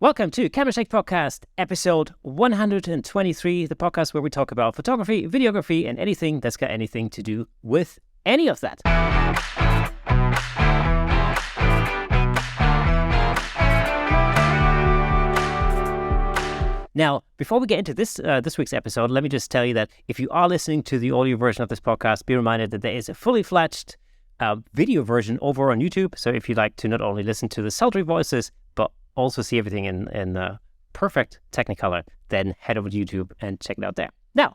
Welcome to Camera Shake Podcast, episode 123, the podcast where we talk about photography, videography, and anything that's got anything to do with any of that. Now, before we get into this week's episode, let me just tell you that if you are listening to the audio version of this podcast, be reminded that there is a fully fledged video version over on YouTube. So if you'd like to not only listen to the sultry voices, but also see everything in perfect Technicolor, then head over to YouTube and check it out there. Now,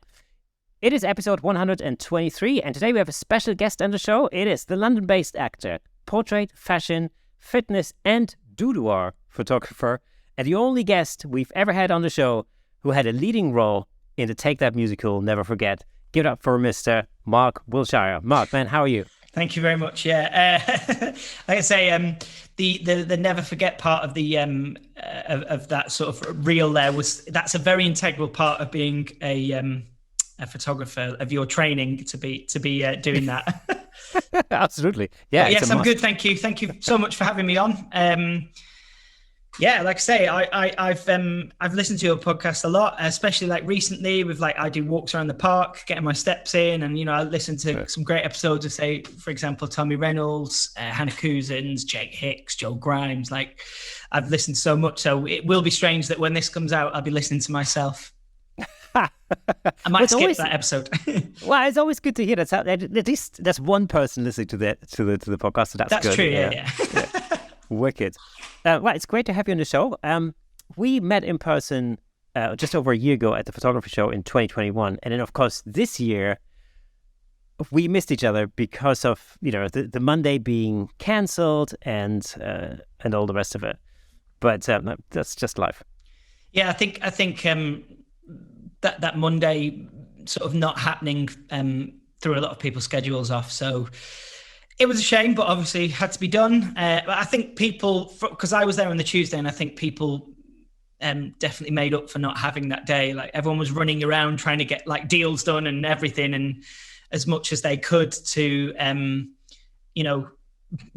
it is episode 123, and today we have a special guest on the show. It is the London-based actor, portrait, fashion, fitness, and Dudoir photographer, and the only guest we've ever had on the show who had a leading role in the Take That musical, Never Forget. Give it up for Mr. Mark Willshire. Mark, man, how are you? Thank you very much. Yeah, like I say, the Never Forget part of the of that sort of reel there that's a very integral part of being a photographer, of your training to be doing that. Absolutely. Yeah. Yes, I'm good. Thank you so much for having me on. Yeah, like I say, I've listened to your podcast a lot, especially like recently with I do walks around the park, getting my steps in, and I listen to some great episodes of, say, for example, Tommy Reynolds, Hannah Cousins, Jake Hicks, Joe Grimes. Like, I've listened so much, so it will be strange that when this comes out, I'll be listening to myself. I might skip that episode. Well, it's always good to hear that. At least there's one person listening to the podcast, so that's good. True. Yeah. Wicked. Well, it's great to have you on the show. We met in person just over a year ago at the photography show in 2021. And then, of course, this year, we missed each other because of, the Monday being cancelled and all the rest of it. But that's just life. Yeah, I think that Monday sort of not happening threw a lot of people's schedules off. So it was a shame, but obviously had to be done. But I think people, because I was there on the Tuesday, and I think people definitely made up for not having that day. Like, everyone was running around trying to get deals done and everything, and as much as they could to,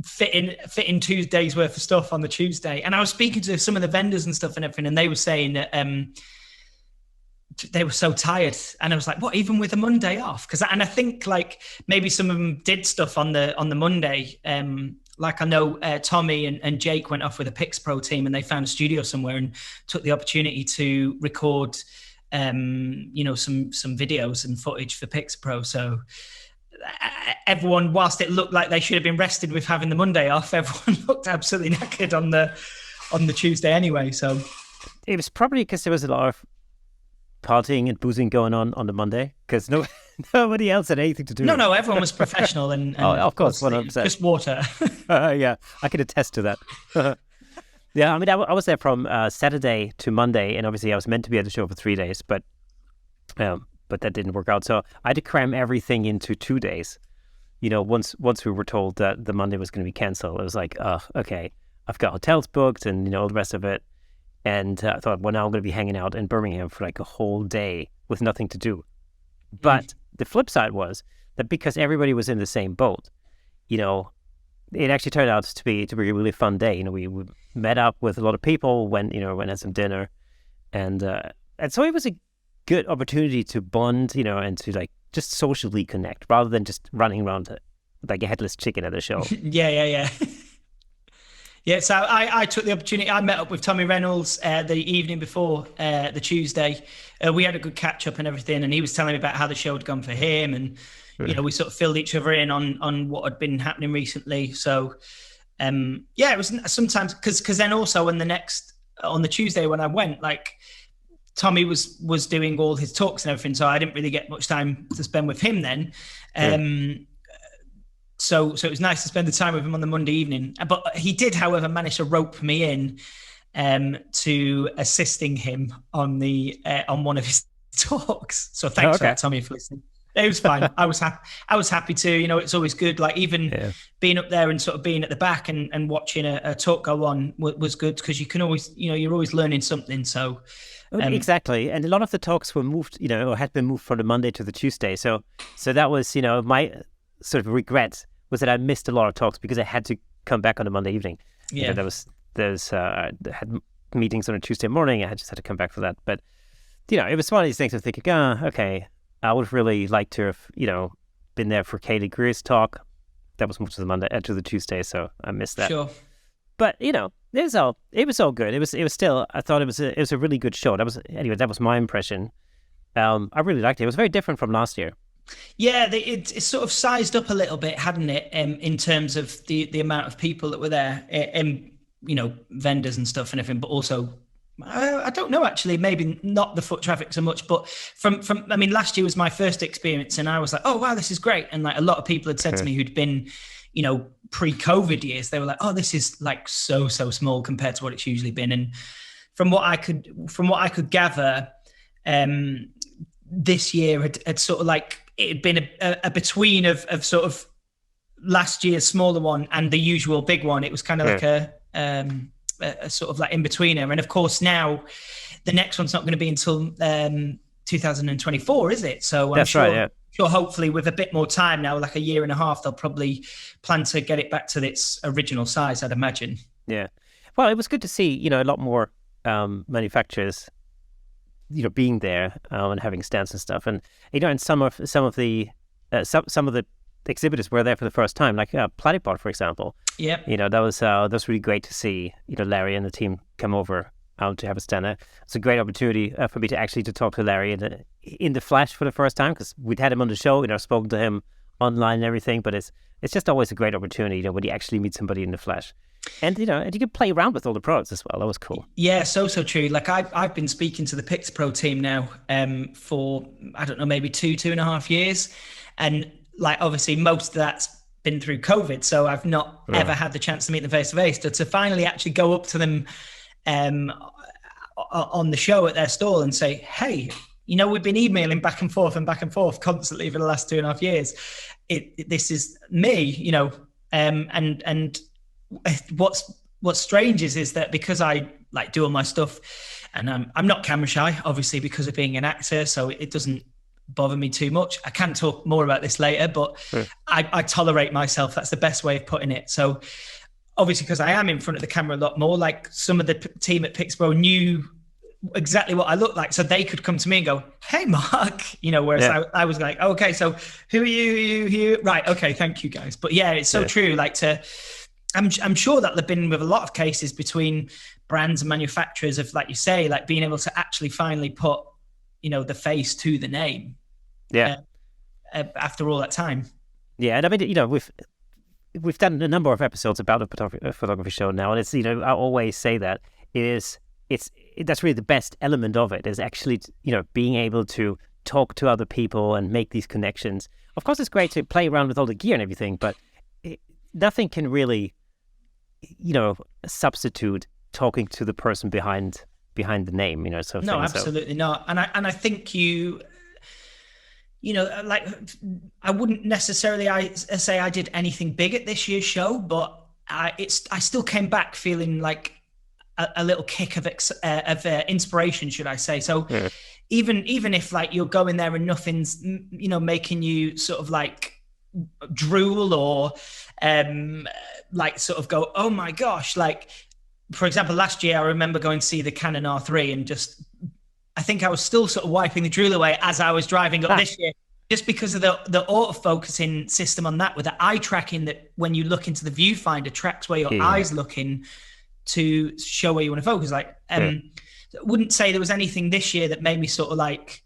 fit in 2 days worth of stuff on the Tuesday. And I was speaking to some of the vendors and stuff and everything, and they were saying that they were so tired, and I was like, what, even with a Monday off? And I think maybe some of them did stuff on the Monday. I know Tommy and Jake went off with a PixPro team, and they found a studio somewhere and took the opportunity to record some videos and footage for PixPro. So everyone, whilst it looked like they should have been rested with having the Monday off, everyone looked absolutely knackered on the Tuesday anyway. So it was probably because there was a lot of partying and boozing going on the Monday, because nobody else had anything to do. No, everyone was professional and of course, 100%. Just water. Yeah, I can attest to that. Yeah, I mean, I was there from Saturday to Monday, and obviously I was meant to be at the show for 3 days, but that didn't work out. So I had to cram everything into 2 days. Once we were told that the Monday was going to be cancelled, it was like, okay, I've got hotels booked and all the rest of it. And I thought, well, now I'm going to be hanging out in Birmingham for a whole day with nothing to do. But the flip side was that because everybody was in the same boat, it actually turned out to be a really fun day. We met up with a lot of people, went had some dinner, and so it was a good opportunity to bond, and to just socially connect rather than just running around like a headless chicken at a show. Yeah. Yeah, so I took the opportunity. I met up with Tommy Reynolds the evening before the Tuesday. We had a good catch up and everything, and he was telling me about how the show had gone for him, and we sort of filled each other in on what had been happening recently. So it was sometimes because then also on the Tuesday when I went, Tommy was doing all his talks and everything, so I didn't really get much time to spend with him then. So it was nice to spend the time with him on the Monday evening. But he did, however, manage to rope me in to assisting him on one of his talks. So thanks for that, Tommy, for listening. It was fine. I was happy to. It's always good. Being up there and sort of being at the back and watching a talk go on was good, because you can always, you're always learning something. So exactly. And a lot of the talks were moved, or had been moved from the Monday to the Tuesday. So that was, my sort of regret was that I missed a lot of talks because I had to come back on a Monday evening. Yeah, I had meetings on a Tuesday morning. I just had to come back for that. But, it was one of these things of thinking, okay, I would really like to have, been there for Kaylee Greer's talk. That was most of the Monday to the Tuesday, so I missed that. Sure. But, it was all good. It was still, I thought it was a really good show. That was my impression. I really liked it. It was very different from last year. Yeah, it's sort of sized up a little bit, hadn't it? In terms of the amount of people that were there, and vendors and stuff and everything, but also, I don't know, actually, maybe not the foot traffic so much, but from last year was my first experience, and I was like, oh wow, this is great. And like a lot of people had said to me who'd been, pre-COVID years, they were like, oh, this is like so small compared to what it's usually been. And from what I could gather, this year had sort of like, it had been a between of sort of last year's smaller one and the usual big one. It was kind of like a sort of like in betweener. And of course now the next one's not going to be until 2024, is it? So I'm sure hopefully with a bit more time now, like a year and a half, they'll probably plan to get it back to its original size, I'd imagine. Yeah. Well, it was good to see, a lot more manufacturers being there and having stands and stuff, and and some of the exhibitors were there for the first time, like Platypod, for example. Yeah. That was really great to see. Larry and the team come over to have a stand there. It's a great opportunity for me to talk to Larry in the flesh for the first time, because we'd had him on the show, spoken to him online and everything, but it's just always a great opportunity, when you actually meet somebody in the flesh. And and you could play around with all the products as well. That was cool. Yeah, so true. Like I've been speaking to the Pixapro team now for, I don't know, maybe 2.5 years, and like obviously most of that's been through COVID, so I've not ever had the chance to meet them face to face. To finally actually go up to them on the show at their stall and say, hey, we've been emailing back and forth constantly for the last 2.5 years. This is me, and what's strange is that because I like do all my stuff, and I'm not camera shy, obviously, because of being an actor, so it doesn't bother me too much. I can talk more about this later, but I tolerate myself. That's the best way of putting it. So obviously, because I am in front of the camera a lot more, like some of the team at Pixapro knew exactly what I looked like, so they could come to me and go, hey Mark, whereas I was like, oh, okay, so who are you? Right, okay, thank you guys. But yeah, it's so true. Like I'm sure that there've been with a lot of cases between brands and manufacturers of, like you say, like being able to actually finally put, the face to the name. Yeah. After all that time. Yeah, and I mean, we've done a number of episodes about a photography show now, and it's I always say that that's really the best element of it, is actually being able to talk to other people and make these connections. Of course, it's great to play around with all the gear and everything, but nothing can really substitute talking to the person behind the name, sort of no, thing. Absolutely not. And I think like I wouldn't necessarily say I did anything big at this year's show, but I still came back feeling like a little kick of inspiration, should I say. So even if like you're going there and nothing's making you sort of like drool or like sort of go, oh my gosh, like for example, last year I remember going to see the Canon R3 and just, I think I was still sort of wiping the drool away as I was driving up this year, just because of the autofocusing system on that, with the eye tracking, that when you look into the viewfinder tracks where your eyes looking to show where you want to focus. Like I wouldn't say there was anything this year that made me sort of like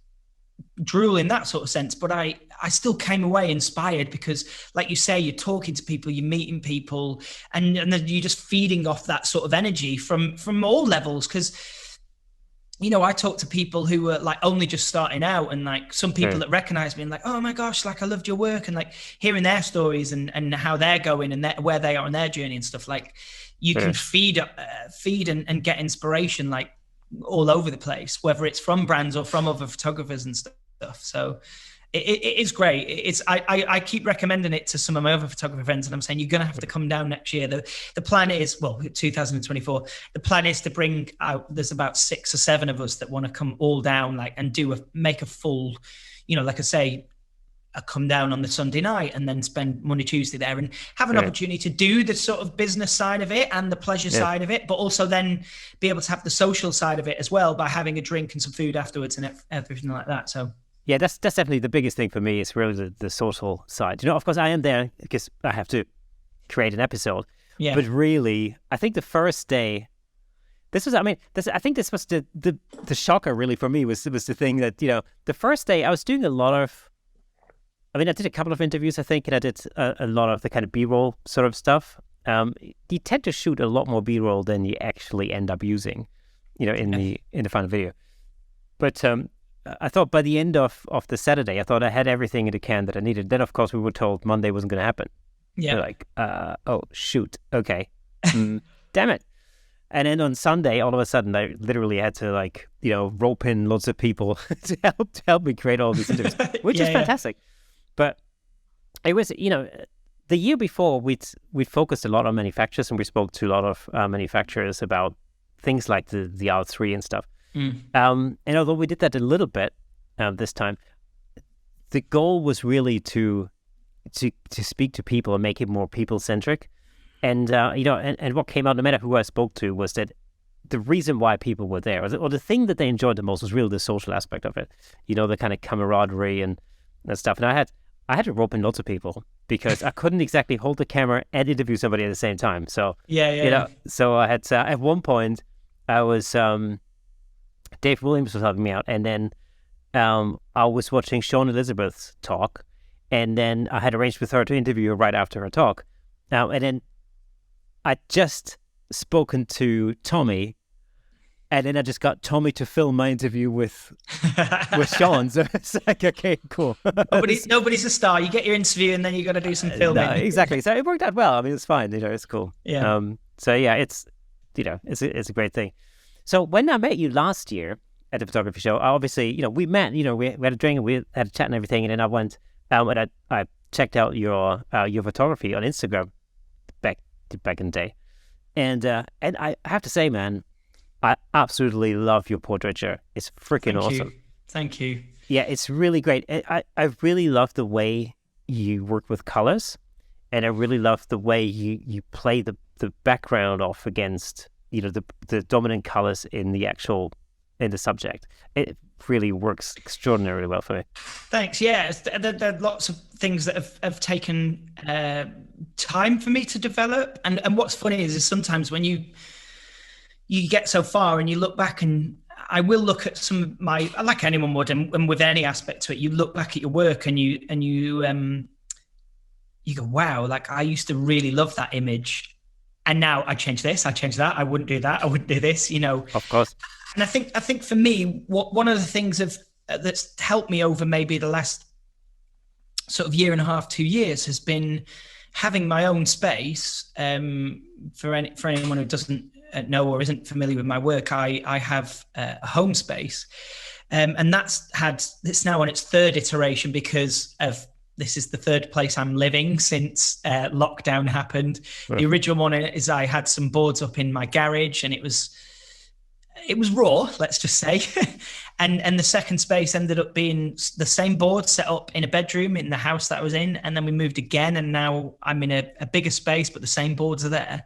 drool in that sort of sense, but I still came away inspired, because like you say, you're talking to people, you're meeting people, and then you're just feeding off that sort of energy from all levels. Because I talk to people who were like only just starting out, and like some people that recognize me and like, oh my gosh, like I loved your work, and like hearing their stories and how they're going and where they are on their journey and stuff. Like you can feed and get inspiration like all over the place, whether it's from brands or from other photographers and stuff. So it is great. I keep recommending it to some of my other photography friends, and I'm saying you're going to have to come down next year. The plan is, 2024. The plan is to bring out. There's about 6 or 7 of us that want to come all down, like, and make a full, like I say, come down on the Sunday night and then spend Monday, Tuesday there and have an opportunity to do the sort of business side of it and the pleasure side of it, but also then be able to have the social side of it as well by having a drink and some food afterwards and everything like that. So yeah, that's definitely the biggest thing for me is really the social side. Of course I am there because I have to create an episode. Yeah. But really, I think the first day, I think this was the shocker really for me was the thing that, the first day I was doing a lot of, I did a couple of interviews, I think, and I did a lot of the kind of B-roll sort of stuff. You tend to shoot a lot more B-roll than you actually end up using, in the final video. But I thought by the end of the Saturday, I thought I had everything in the can that I needed. Then, of course, we were told Monday wasn't going to happen. Yeah. We're like, oh, shoot. Okay. Damn it. And then on Sunday, all of a sudden, I literally had to rope in lots of people to help me create all these interviews, which is fantastic. But it was, the year before, we focused a lot on manufacturers, and we spoke to a lot of manufacturers about things like the R3 and stuff. And although we did that a little bit this time, the goal was really to speak to people and make it more people-centric. And, and what came out, no matter who I spoke to, was that the reason why people were there, or the thing that they enjoyed the most was really the social aspect of it, the kind of camaraderie and stuff. And I had to rope in lots of people because I couldn't exactly hold the camera and interview somebody at the same time. So, so I had to, at one point, I was, Dave Williams was helping me out. And then I was watching Sean Elizabeth's talk. And then I had arranged with her to interview her right after her talk. And then I just spoken to Tommy, and then I just got Tommy to film my interview with Sean. So it's like, okay, cool. Nobody's a star. You get your interview, and then you got to do some filming. No, exactly. So it worked out well. It's fine. It's cool. Yeah. So yeah, it's it's a great thing. So when I met you last year at the photography show, obviously we met. We had a drink and we had a chat and everything, and then I went and I checked out your photography on Instagram back in the day, and I have to say, man, I absolutely love your portraiture. It's freaking awesome. Thank you. Yeah, it's really great. I really love the way you work with colors, and I really love the way you play the background off against the dominant colors in the subject. It really works extraordinarily well for me. Thanks. Yeah, there are lots of things that have taken time for me to develop. And what's funny is sometimes when you get so far and you look back, and I will look at some of my, like anyone would, and with any aspect to it, you look back at your work and you go, wow, like I used to really love that image. And now I change this, I change that. I wouldn't do that. I wouldn't do this, Of course. And I think for me, one of the things that's helped me over maybe the last sort of year and a half, 2 years, has been having my own space. For anyone who doesn't know or isn't familiar with my work, I have a home space, and it's now on its third iteration because of. This is the third place I'm living since lockdown happened. Right. The original one is I had some boards up in my garage, and it was raw, let's just say. and the second space ended up being the same board set up in a bedroom in the house that I was in. And then we moved again, and now I'm in a bigger space, but the same boards are there.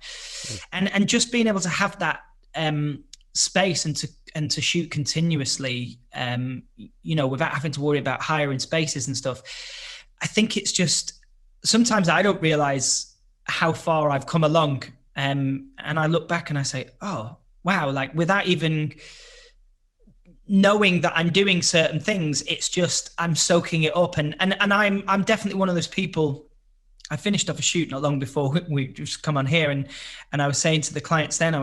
Mm. And just being able to have that space and to shoot continuously, without having to worry about hiring spaces and stuff. I think it's just, sometimes I don't realize how far I've come along. And I look back and I say, oh, wow, like without even knowing that I'm doing certain things, it's just, I'm soaking it up. And I'm definitely one of those people. I finished off a shoot not long before we just come on here. And I was saying to the clients then,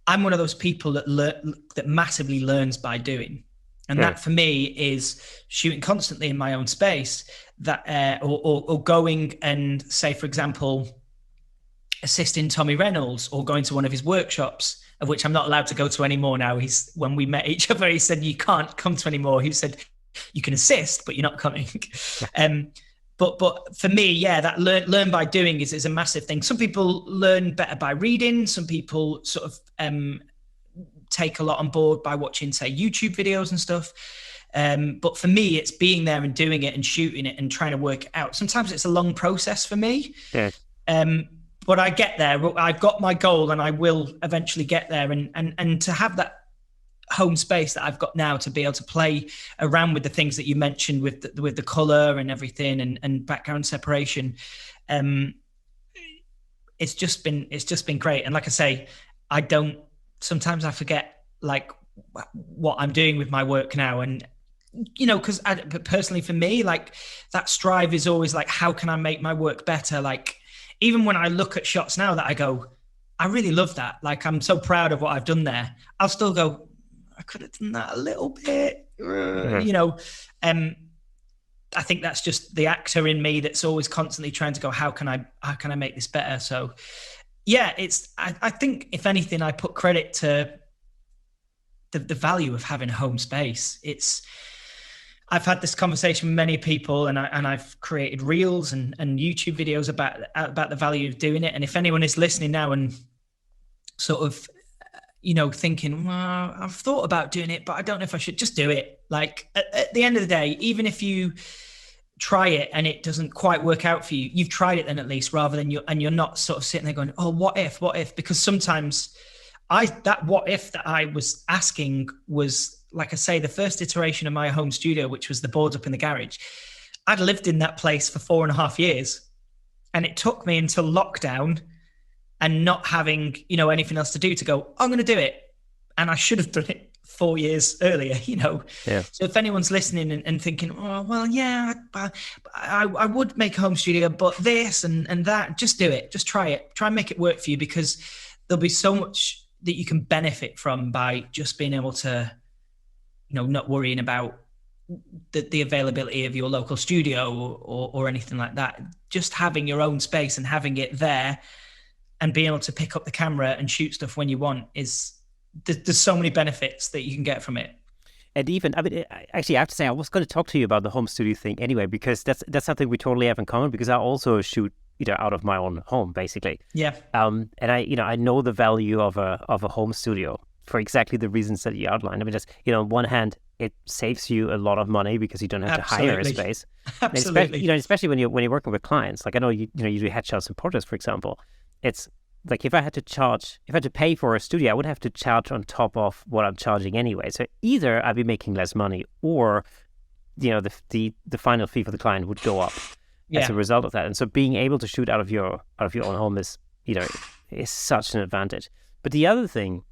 I'm one of those people that massively learns by doing. And that for me is shooting constantly in my own space, that or going and, say, for example, assisting Tommy Reynolds or going to one of his workshops, of which I'm not allowed to go to anymore now. When we met each other, he said, you can't come to anymore. He said, you can assist, but you're not coming. But for me, that learn by doing is a massive thing. Some people learn better by reading. Some people sort of take a lot on board by watching, say, YouTube videos and stuff. But for me, it's being there and doing it and shooting it and trying to work it out. Sometimes it's a long process for me. Yeah. But I get there. I've got my goal, and I will eventually get there. And to have that home space that I've got now to be able to play around with the things that you mentioned with the color and everything and background separation, it's just been great. And like I say, sometimes I forget like what I'm doing with my work now, and because personally for me, like that strive is always like, how can I make my work better? Like even when I look at shots now that I go, I really love that, like I'm so proud of what I've done there, I'll still go, I could have done that a little bit, I think that's just the actor in me that's always constantly trying to go, how can I make this better? So yeah, I think if anything, I put credit to the value of having a home space. I've had this conversation with many people, and I've created reels and YouTube videos about the value of doing it. And if anyone is listening now and sort of, thinking, well, I've thought about doing it, but I don't know if I should, just do it. Like at the end of the day, even if you try it and it doesn't quite work out for you, you've tried it then at least, rather than you're not sort of sitting there going, oh, what if? Because sometimes that what if that I was asking was, like I say, the first iteration of my home studio, which was the boards up in the garage. I'd lived in that place for 4.5 years, and it took me until lockdown and not having, anything else to do to go, I'm going to do it. And I should have done it 4 years earlier, Yeah. So if anyone's listening and thinking, oh, well, yeah, I would make a home studio, but this and that, just do it. Just try it. Try and make it work for you, because there'll be so much that you can benefit from by just being able to, not worrying about the availability of your local studio or anything like that. Just having your own space and having it there and being able to pick up the camera and shoot stuff when you want there's so many benefits that you can get from it. And even, actually, I have to say, I was going to talk to you about the home studio thing anyway, because that's something we totally have in common, because I also shoot, out of my own home, basically. Yeah. And I know the value of a home studio for exactly the reasons that you outlined. I mean, just, on one hand, it saves you a lot of money because you don't have to hire a space. Absolutely. Especially when you're working with clients. Like I know you do headshots and portraits, for example. It's like if I had to pay for a studio, I would have to charge on top of what I'm charging anyway. So either I'd be making less money, or the final fee for the client would go up as a result of that. And so being able to shoot out of your own home is such an advantage. But the other thing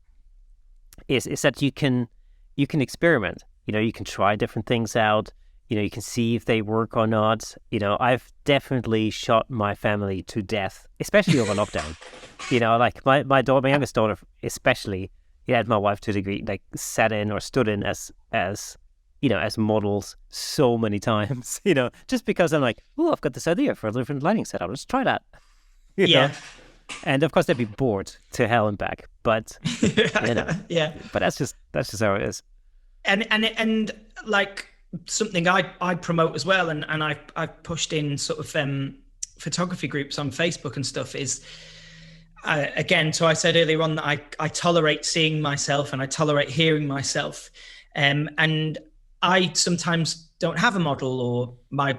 is that you can experiment. You can try different things out. You can see if they work or not. I've definitely shot my family to death, especially over lockdown. Like my youngest daughter, especially, and my wife to a degree, like sat in or stood in as models so many times. Just because I'm like, oh, I've got this idea for a different lighting setup. Let's try that. You know? And of course, they'd be bored to hell and back. But yeah. But that's just how it is. And like, something I promote as well, and I've pushed in sort of photography groups on Facebook and stuff, is again, so I said earlier on that I tolerate seeing myself and I tolerate hearing myself, and I sometimes don't have a model, or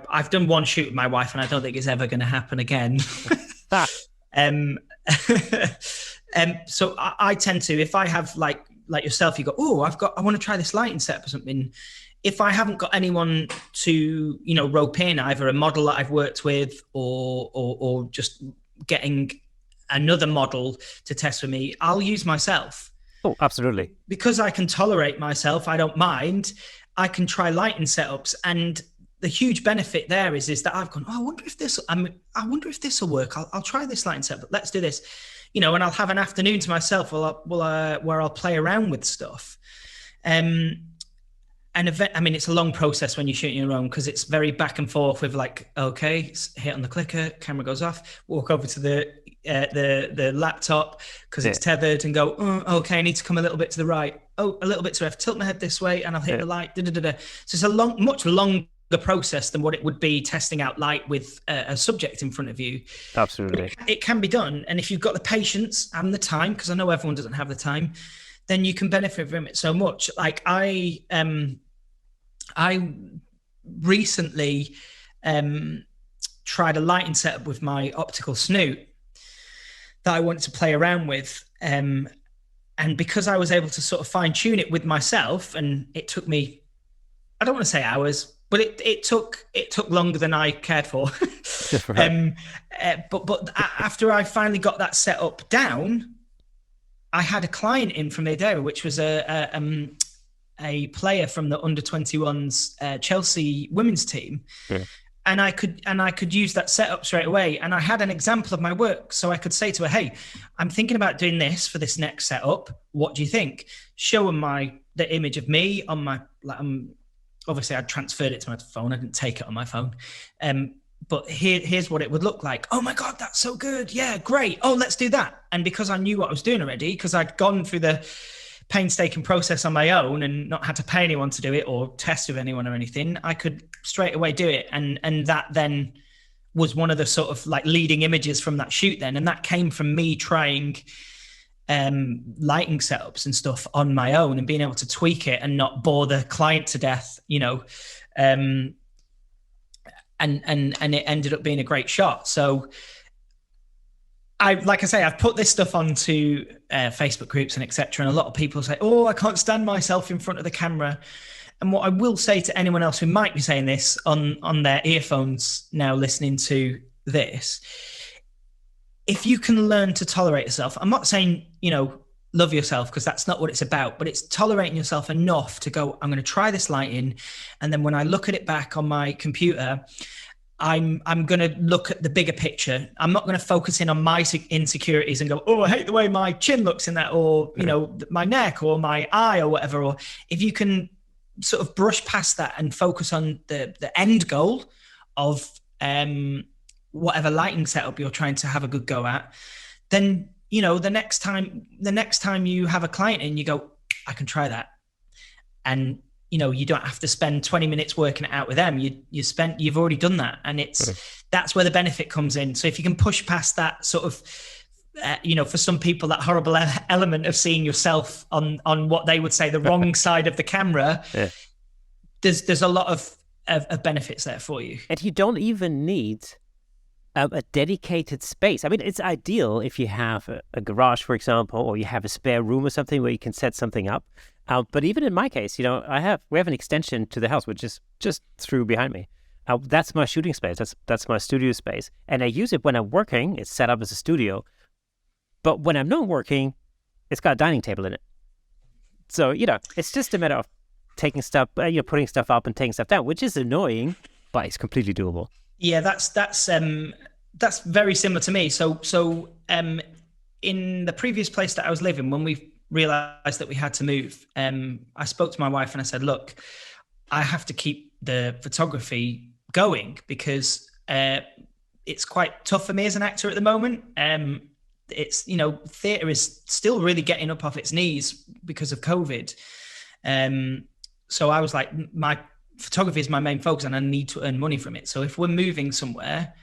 I've done one shoot with my wife and I don't think it's ever going to happen again. So I tend to, if I have like yourself, you go, oh, I want to try this lighting setup or something. If I haven't got anyone to, rope in, either a model that I've worked with or just getting another model to test with me, I'll use myself. Oh, absolutely. Because I can tolerate myself, I don't mind. I can try lighting setups, and the huge benefit there is that I've gone, oh, I wonder if this will work. I'll try this lighting setup. Let's do this, and I'll have an afternoon to myself where I'll play around with stuff. It's a long process when you're shooting your own, because it's very back and forth with like, okay, hit on the clicker, camera goes off, walk over to the laptop because it's tethered and go, oh, okay, I need to come a little bit to the right. Oh, a little bit to left, tilt my head this way and I'll hit the light. So it's a much longer process than what it would be testing out light with a subject in front of you. Absolutely. It can be done. And if you've got the patience and the time, because I know everyone doesn't have the time, then you can benefit from it so much. Like I I recently tried a lighting setup with my optical snoot that I wanted to play around with. And because I was able to sort of fine tune it with myself, and it took me, I don't want to say hours, but it took longer than I cared for. Right. But after I finally got that set up down, I had a client in from Boudoir, which was a player from the under-21s Chelsea women's team. Yeah. And I could use that setup straight away. And I had an example of my work. So I could say to her, hey, I'm thinking about doing this for this next setup. What do you think? Show her the image of me on my, obviously I transferred it to my phone. I didn't take it on my phone. But here's what it would look like. Oh my God, that's so good. Yeah, great. Oh, let's do that. And because I knew what I was doing already, because I'd gone through the painstaking process on my own and not had to pay anyone to do it or test with anyone or anything, I could straight away do it. And that then was one of the sort of like leading images from that shoot then. And that came from me trying lighting setups and stuff on my own and being able to tweak it and not bore the client to death, and it ended up being a great shot. So I've put this stuff onto Facebook groups and etc. And a lot of people say, oh, I can't stand myself in front of the camera. And what I will say to anyone else who might be saying this on their earphones now listening to this, if you can learn to tolerate yourself, I'm not saying, love yourself, because that's not what it's about, but it's tolerating yourself enough to go, I'm going to try this lighting. And then when I look at it back on my computer, I'm going to look at the bigger picture. I'm not going to focus in on my insecurities and go, oh, I hate the way my chin looks in that, or, my neck or my eye or whatever. Or if you can sort of brush past that and focus on the end goal of whatever lighting setup you're trying to have a good go at, then, the next time you have a client and you go, I can try that. And you don't have to spend 20 minutes working it out with them. You've already done that. And that's where the benefit comes in. So if you can push past that sort of, for some people, that horrible element of seeing yourself on what they would say the wrong side of the camera, there's a lot of benefits there for you. And you don't even need a dedicated space. I mean, it's ideal if you have a garage, for example, or you have a spare room or something where you can set something up. But even in my case, we have an extension to the house, which is just through behind me. That's my shooting space. That's my studio space. And I use it when I'm working. It's set up as a studio. But when I'm not working, it's got a dining table in it. So, it's just a matter of taking stuff, putting stuff up and taking stuff down, which is annoying, but it's completely doable. Yeah, that's very similar to me. So in the previous place that I was living, when we realized that we had to move, I spoke to my wife and I said, look, I have to keep the photography going because it's quite tough for me as an actor at the moment. It's, theatre is still really getting up off its knees because of COVID. So I was like, my photography is my main focus and I need to earn money from it. So if we're moving somewhere,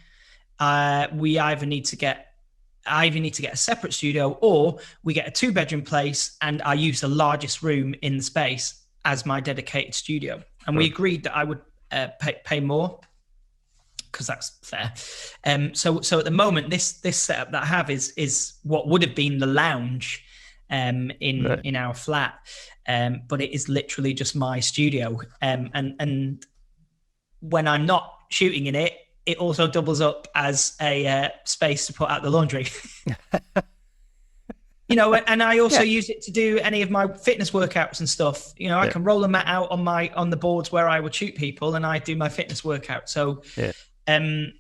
we either need to get a separate studio, or we get a 2-bedroom place and I use the largest room in the space as my dedicated studio. And we agreed that I would pay more because that's fair. So at the moment, this setup that I have is what would have been the lounge in our flat, but it is literally just my studio. And when I'm not shooting in it, it also doubles up as a space to put out the laundry. And I also use it to do any of my fitness workouts and stuff. I can roll a mat out on the boards where I would shoot people, and I do my fitness workout. So, I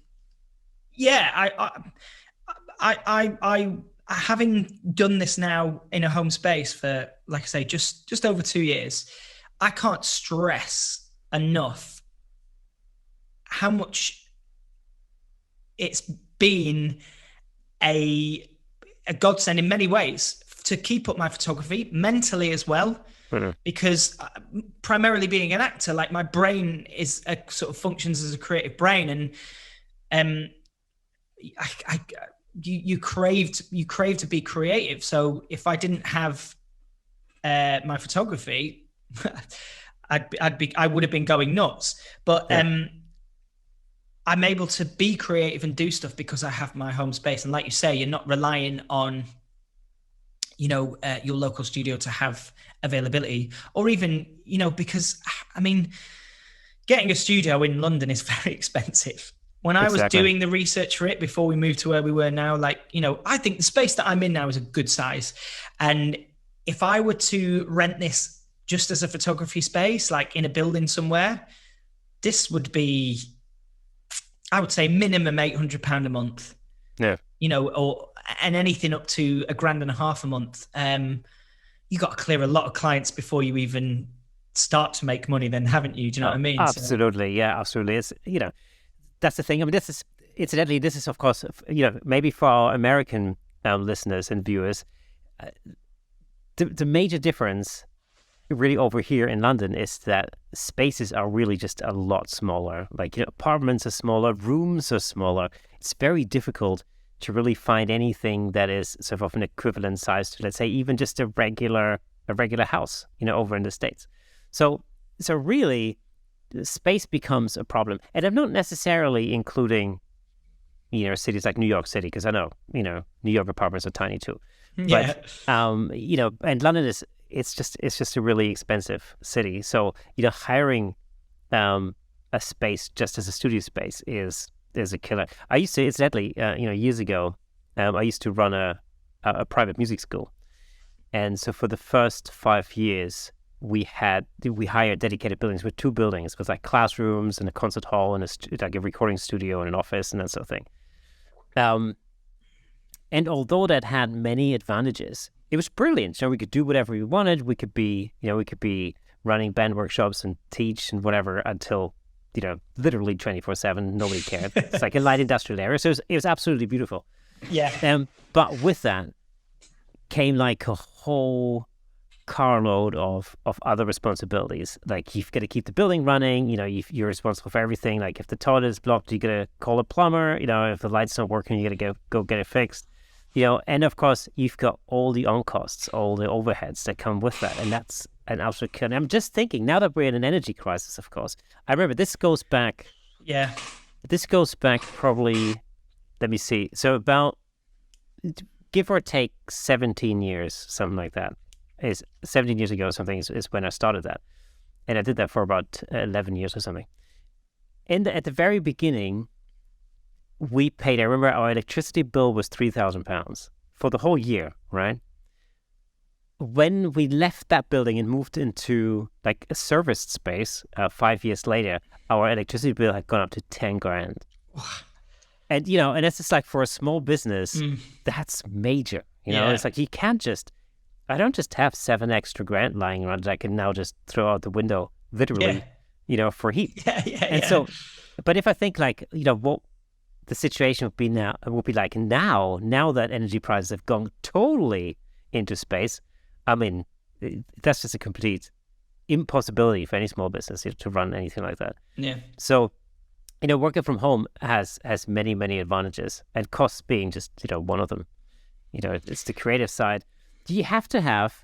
having done this now in a home space for, like I say, just over 2 years, I can't stress enough how much it's been a godsend in many ways to keep up my photography mentally as well, because primarily being an actor, like my brain is sort of functions as a creative brain, and you crave to be creative. So if I didn't have my photography, I would have been going nuts. But Yeah, I'm able to be creative and do stuff because I have my home space. And like you say, you're not relying on, your local studio to have availability, or even, because I mean, getting a studio in London is very expensive. When I was exactly. doing the research for it before we moved to where we were now, like, I think the space that I'm in now is a good size. And if I were to rent this just as a photography space, like in a building somewhere, this would be, I would say, minimum £800 a month, Yeah. and anything up to £1.5 grand a month. You got to clear a lot of clients before you even start to make money then, haven't you? Do you know Oh, what I mean? So, absolutely. Yeah, absolutely. It's, that's the thing. I mean, incidentally, this is, of course, maybe for our American listeners and viewers, uh, the major difference really over here in London is that spaces are really just a lot smaller. Like, apartments are smaller, rooms are smaller. It's very difficult to really find anything that is sort of an equivalent size to, let's say, even just a regular house, over in the States. So really, space becomes a problem. And I'm not necessarily including, cities like New York City, because I know, New York apartments are tiny too. yeah. But and London it's just a really expensive city. So, hiring a space just as a studio space is a killer. I used to, incidentally, years ago, I used to run a private music school. And so for the first 5 years, we hired dedicated buildings with 2 buildings with like classrooms and a concert hall and like a recording studio and an office and that sort of thing. And although that had many advantages, it was brilliant. So we could do whatever we wanted. We could be running band workshops and teach and whatever until, literally 24/7. Nobody cared. It's like a light industrial area. So it was absolutely beautiful. Yeah. But with that came like a whole carload of other responsibilities. Like, you've got to keep the building running. You're responsible for everything. Like, if the toilet is blocked, you got to call a plumber. If the light's not working, you got to go get it fixed. And of course, you've got all the on costs, all the overheads that come with that, and that's an absolute killer. I'm just thinking, now that we're in an energy crisis, of course, I remember this goes back. Yeah. This goes back probably. Let me see. So about, give or take, 17 years, something like that. Is 17 years ago or something is when I started that, and I did that for about 11 years or something. At the very beginning, we paid. I remember our electricity bill was £3,000 for the whole year, right? When we left that building and moved into like a serviced space 5 years later, our electricity bill had gone up to 10 grand. And and that's just like, for a small business, that's major. It's like, you can't just. I don't just have 7 extra grand lying around that I can now just throw out the window, literally, for heat. Yeah. So, but if I think like, what the situation would be like now that energy prices have gone totally into space, I mean, that's just a complete impossibility for any small business to run anything like that. Yeah. So, working from home has many, many advantages, and costs being just, one of them. It's the creative side. Do you have to have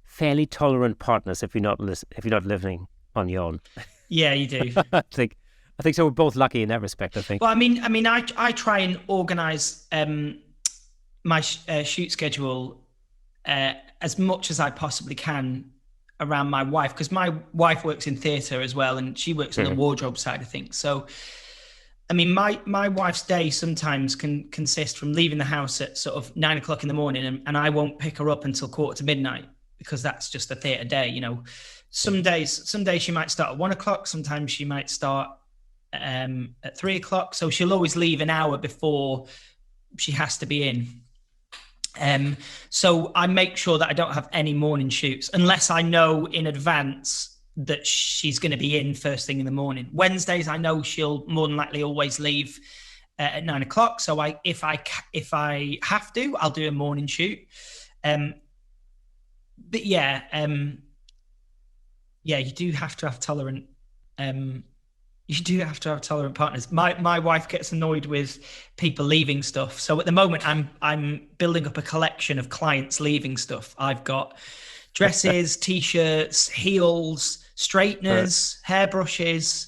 fairly tolerant partners if you're not living on your own? Yeah, you do. I think so. We're both lucky in that respect, I think. Well, I try and organize my shoot schedule as much as I possibly can around my wife, because my wife works in theatre as well, and she works on the wardrobe side of things. So, my wife's day sometimes can consist from leaving the house at sort of 9 o'clock in the morning, and I won't pick her up until 1:45, because that's just a theatre day. Some days she might start at 1 o'clock. Sometimes she might start at 3 o'clock. So she'll always leave an hour before she has to be in. So I make sure that I don't have any morning shoots unless I know in advance that she's going to be in first thing in the morning. Wednesdays, I know she'll more than likely always leave at 9 o'clock. So if I have to, I'll do a morning shoot. But yeah, you do have to have tolerant. You do have to have tolerant partners. My wife gets annoyed with people leaving stuff. So at the moment, I'm building up a collection of clients leaving stuff. I've got dresses, t-shirts, heels, straighteners, hairbrushes,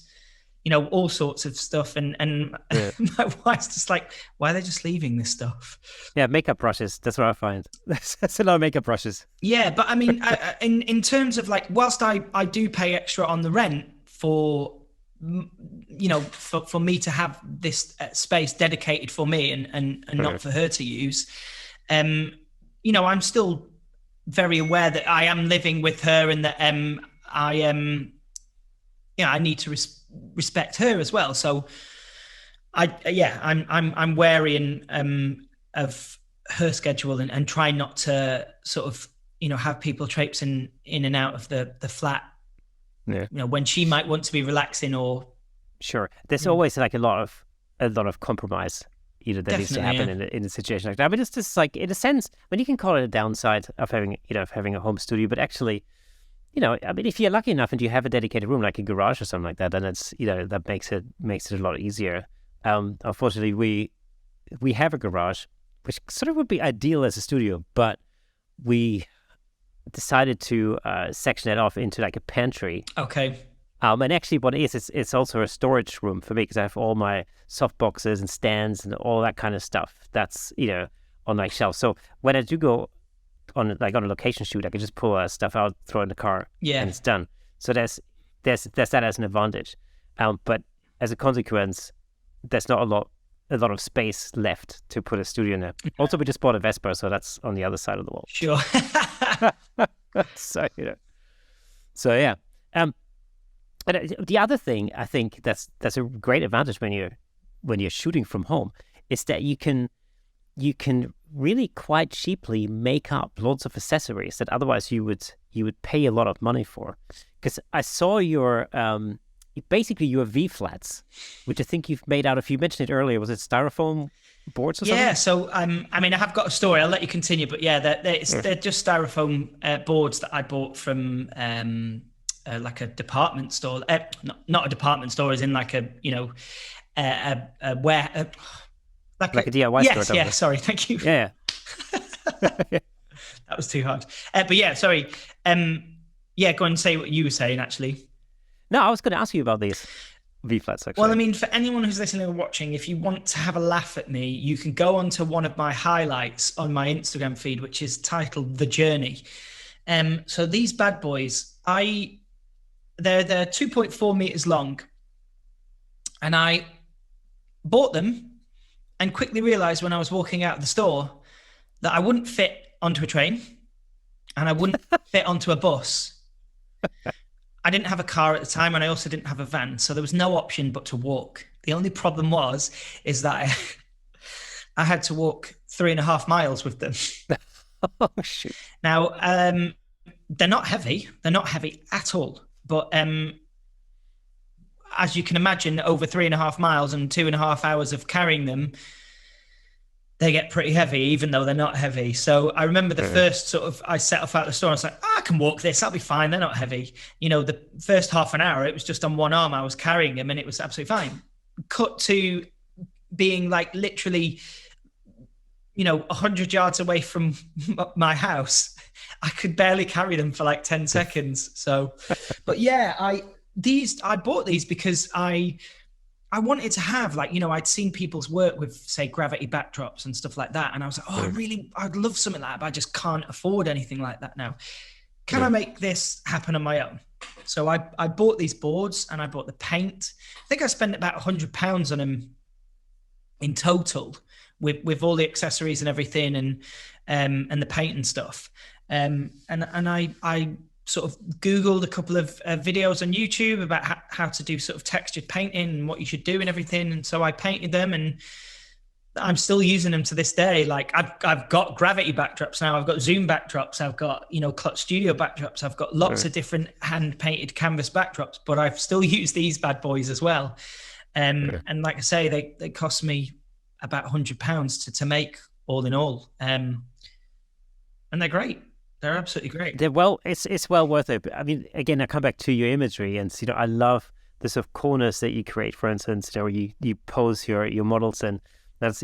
all sorts of stuff. And my wife's just like, why are they just leaving this stuff? Yeah, makeup brushes. That's what I find. That's a lot of makeup brushes. Yeah, but I mean, in terms of like, whilst I do pay extra on the rent for for me to have this space dedicated for me and not for her to use, I'm still very aware that I am living with her and that I need to respect her as well. So I'm wary of her schedule and try not to sort of have people traipsing in and out of the flat. Yeah. When she might want to be relaxing or. Sure, there's always like a lot of compromise, that needs to happen in a situation like that. I mean, it's just like, in a sense, you can call it a downside of having a home studio, but actually, I mean, if you're lucky enough and you have a dedicated room like a garage or something like that, then it's that makes it a lot easier. Unfortunately, we have a garage, which sort of would be ideal as a studio, but we decided to section it off into like a pantry. Okay. And actually what it is, it's also a storage room for me, because I have all my soft boxes and stands and all that kind of stuff that's, on my shelf. So when I do go on a location shoot, I can just pull stuff out, throw it in the car, and it's done. So there's that as an advantage. But as a consequence, there's not a lot of space left to put a studio in there. Also, we just bought a Vespa, so that's on the other side of the wall. Sure. So yeah. But the other thing I think that's a great advantage when you're shooting from home is that you can really quite cheaply make up lots of accessories that otherwise you would pay a lot of money for. Because I saw your basically your V flats, which I think you've made out of. You mentioned it earlier. Was it styrofoam boards or something? Yeah. So I mean, I have got a story. I'll let you continue. But yeah, they're just styrofoam boards that I bought from. Like a department store, not a department store, as in like a like a DIY store. Yes, yeah. Sorry, thank you. Yeah. That was too hard. But yeah, sorry. Go on and say what you were saying. Actually, no, I was going to ask you about these V flats. Actually, well, I mean, for anyone who's listening or watching, if you want to have a laugh at me, you can go onto one of my highlights on my Instagram feed, which is titled "The Journey." So these bad boys, They're 2.4 meters long, and I bought them and quickly realized when I was walking out of the store that I wouldn't fit onto a train and I wouldn't fit onto a bus. I didn't have a car at the time, and I also didn't have a van, so there was no option but to walk. The only problem is that I had to walk 3.5 miles with them. Oh, shoot. Now, they're not heavy. They're not heavy at all. But as you can imagine, over 3.5 miles and 2.5 hours of carrying them, they get pretty heavy, even though they're not heavy. So I remember the first sort of, I set off out the store and I was like, I can walk this. I'll be fine. They're not heavy. The first half an hour, it was just on one arm. I was carrying them and it was absolutely fine. Cut to being like literally, 100 yards away from my house. I could barely carry them for like 10 seconds. So, but yeah, I bought these because I wanted to have I'd seen people's work with, say, gravity backdrops and stuff like that. And I was like, I'd love something like that, but I just can't afford anything like that now. Can I make this happen on my own? So I bought these boards and I bought the paint. I think I spent about £100 on them in total with all the accessories and everything and the paint and stuff. And I sort of Googled a couple of videos on YouTube about how to do sort of textured painting and what you should do and everything. And so I painted them, and I'm still using them to this day. Like I've got gravity backdrops now. I've got Zoom backdrops. I've got, Clutch Studio backdrops. I've got lots of different hand painted canvas backdrops, but I've still used these bad boys as well. And like I say, they cost me about £100 to make all in all. And they're great. They're absolutely great. It's well worth it. I mean, again, I come back to your imagery, and I love the sort of corners that you create. For instance, where you pose your models, and that's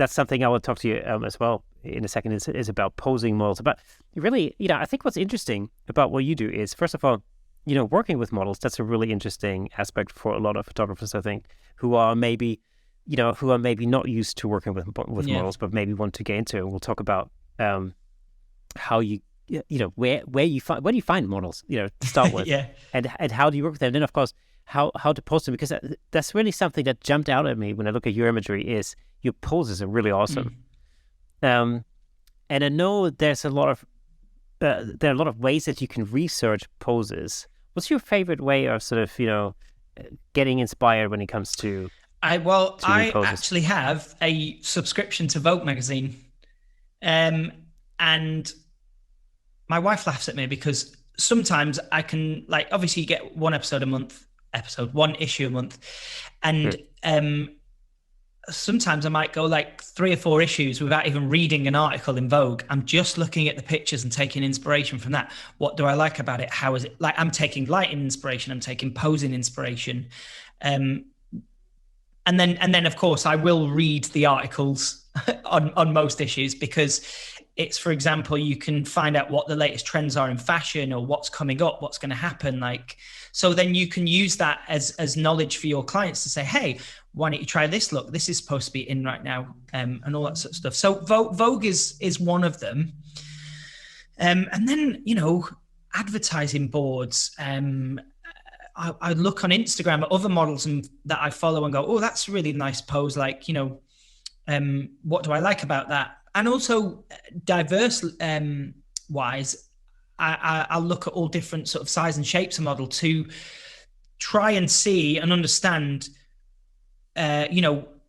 something I will talk to you as well in a second. Is about posing models. But really, I think what's interesting about what you do is, first of all, working with models, that's a really interesting aspect for a lot of photographers, I think, who are maybe not used to working with models, but maybe want to get into it. We'll talk about how you where you find models, to start with, Yeah. and how do you work with them. And then, of course, how to post them, because that's really something that jumped out at me when I look at your imagery. Is your poses are really awesome. And I know there's a lot of there are a lot of ways that you can research poses. What's your favorite way of sort of getting inspired when it comes to I actually have a subscription to Vogue magazine, and my wife laughs at me because sometimes I can, like, obviously you get one issue a month, and sometimes I might go like 3 or 4 issues without even reading an article in Vogue. I'm just looking at the pictures and taking inspiration from that. What do I like about it? How is it? Like, I'm taking lighting inspiration, I'm taking posing inspiration. And then of course I will read the articles on most issues, because it's, for example, you can find out what the latest trends are in fashion or what's coming up, what's going to happen. Like, so then you can use that as knowledge for your clients to say, hey, why don't you try this look? This is supposed to be in right now, and all that sort of stuff. So Vogue is one of them. And then, advertising boards. I look on Instagram at other models that I follow and go, oh, that's a really nice pose. Like, what do I like about that? And also diverse wise, I'll look at all different sort of size and shapes of model to try and see and understand,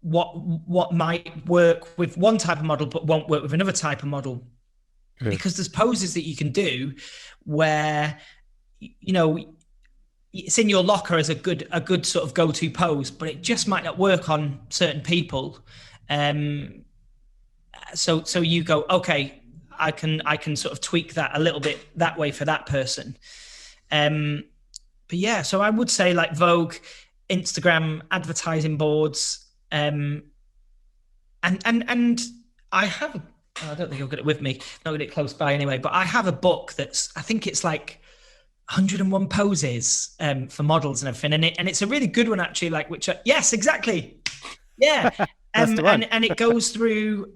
what might work with one type of model but won't work with another type of model. Yeah. Because there's poses that you can do where, it's in your locker as a good sort of go-to pose, but it just might not work on certain people. So you go, okay, I can sort of tweak that a little bit that way for that person. But yeah, so I would say like Vogue, Instagram, advertising boards, and I have, I don't think I've got it with me, not got it close by anyway, but I have a book I think it's like 101 poses for models and everything, and it's a really good one actually. Like, yes, exactly, yeah. And it goes through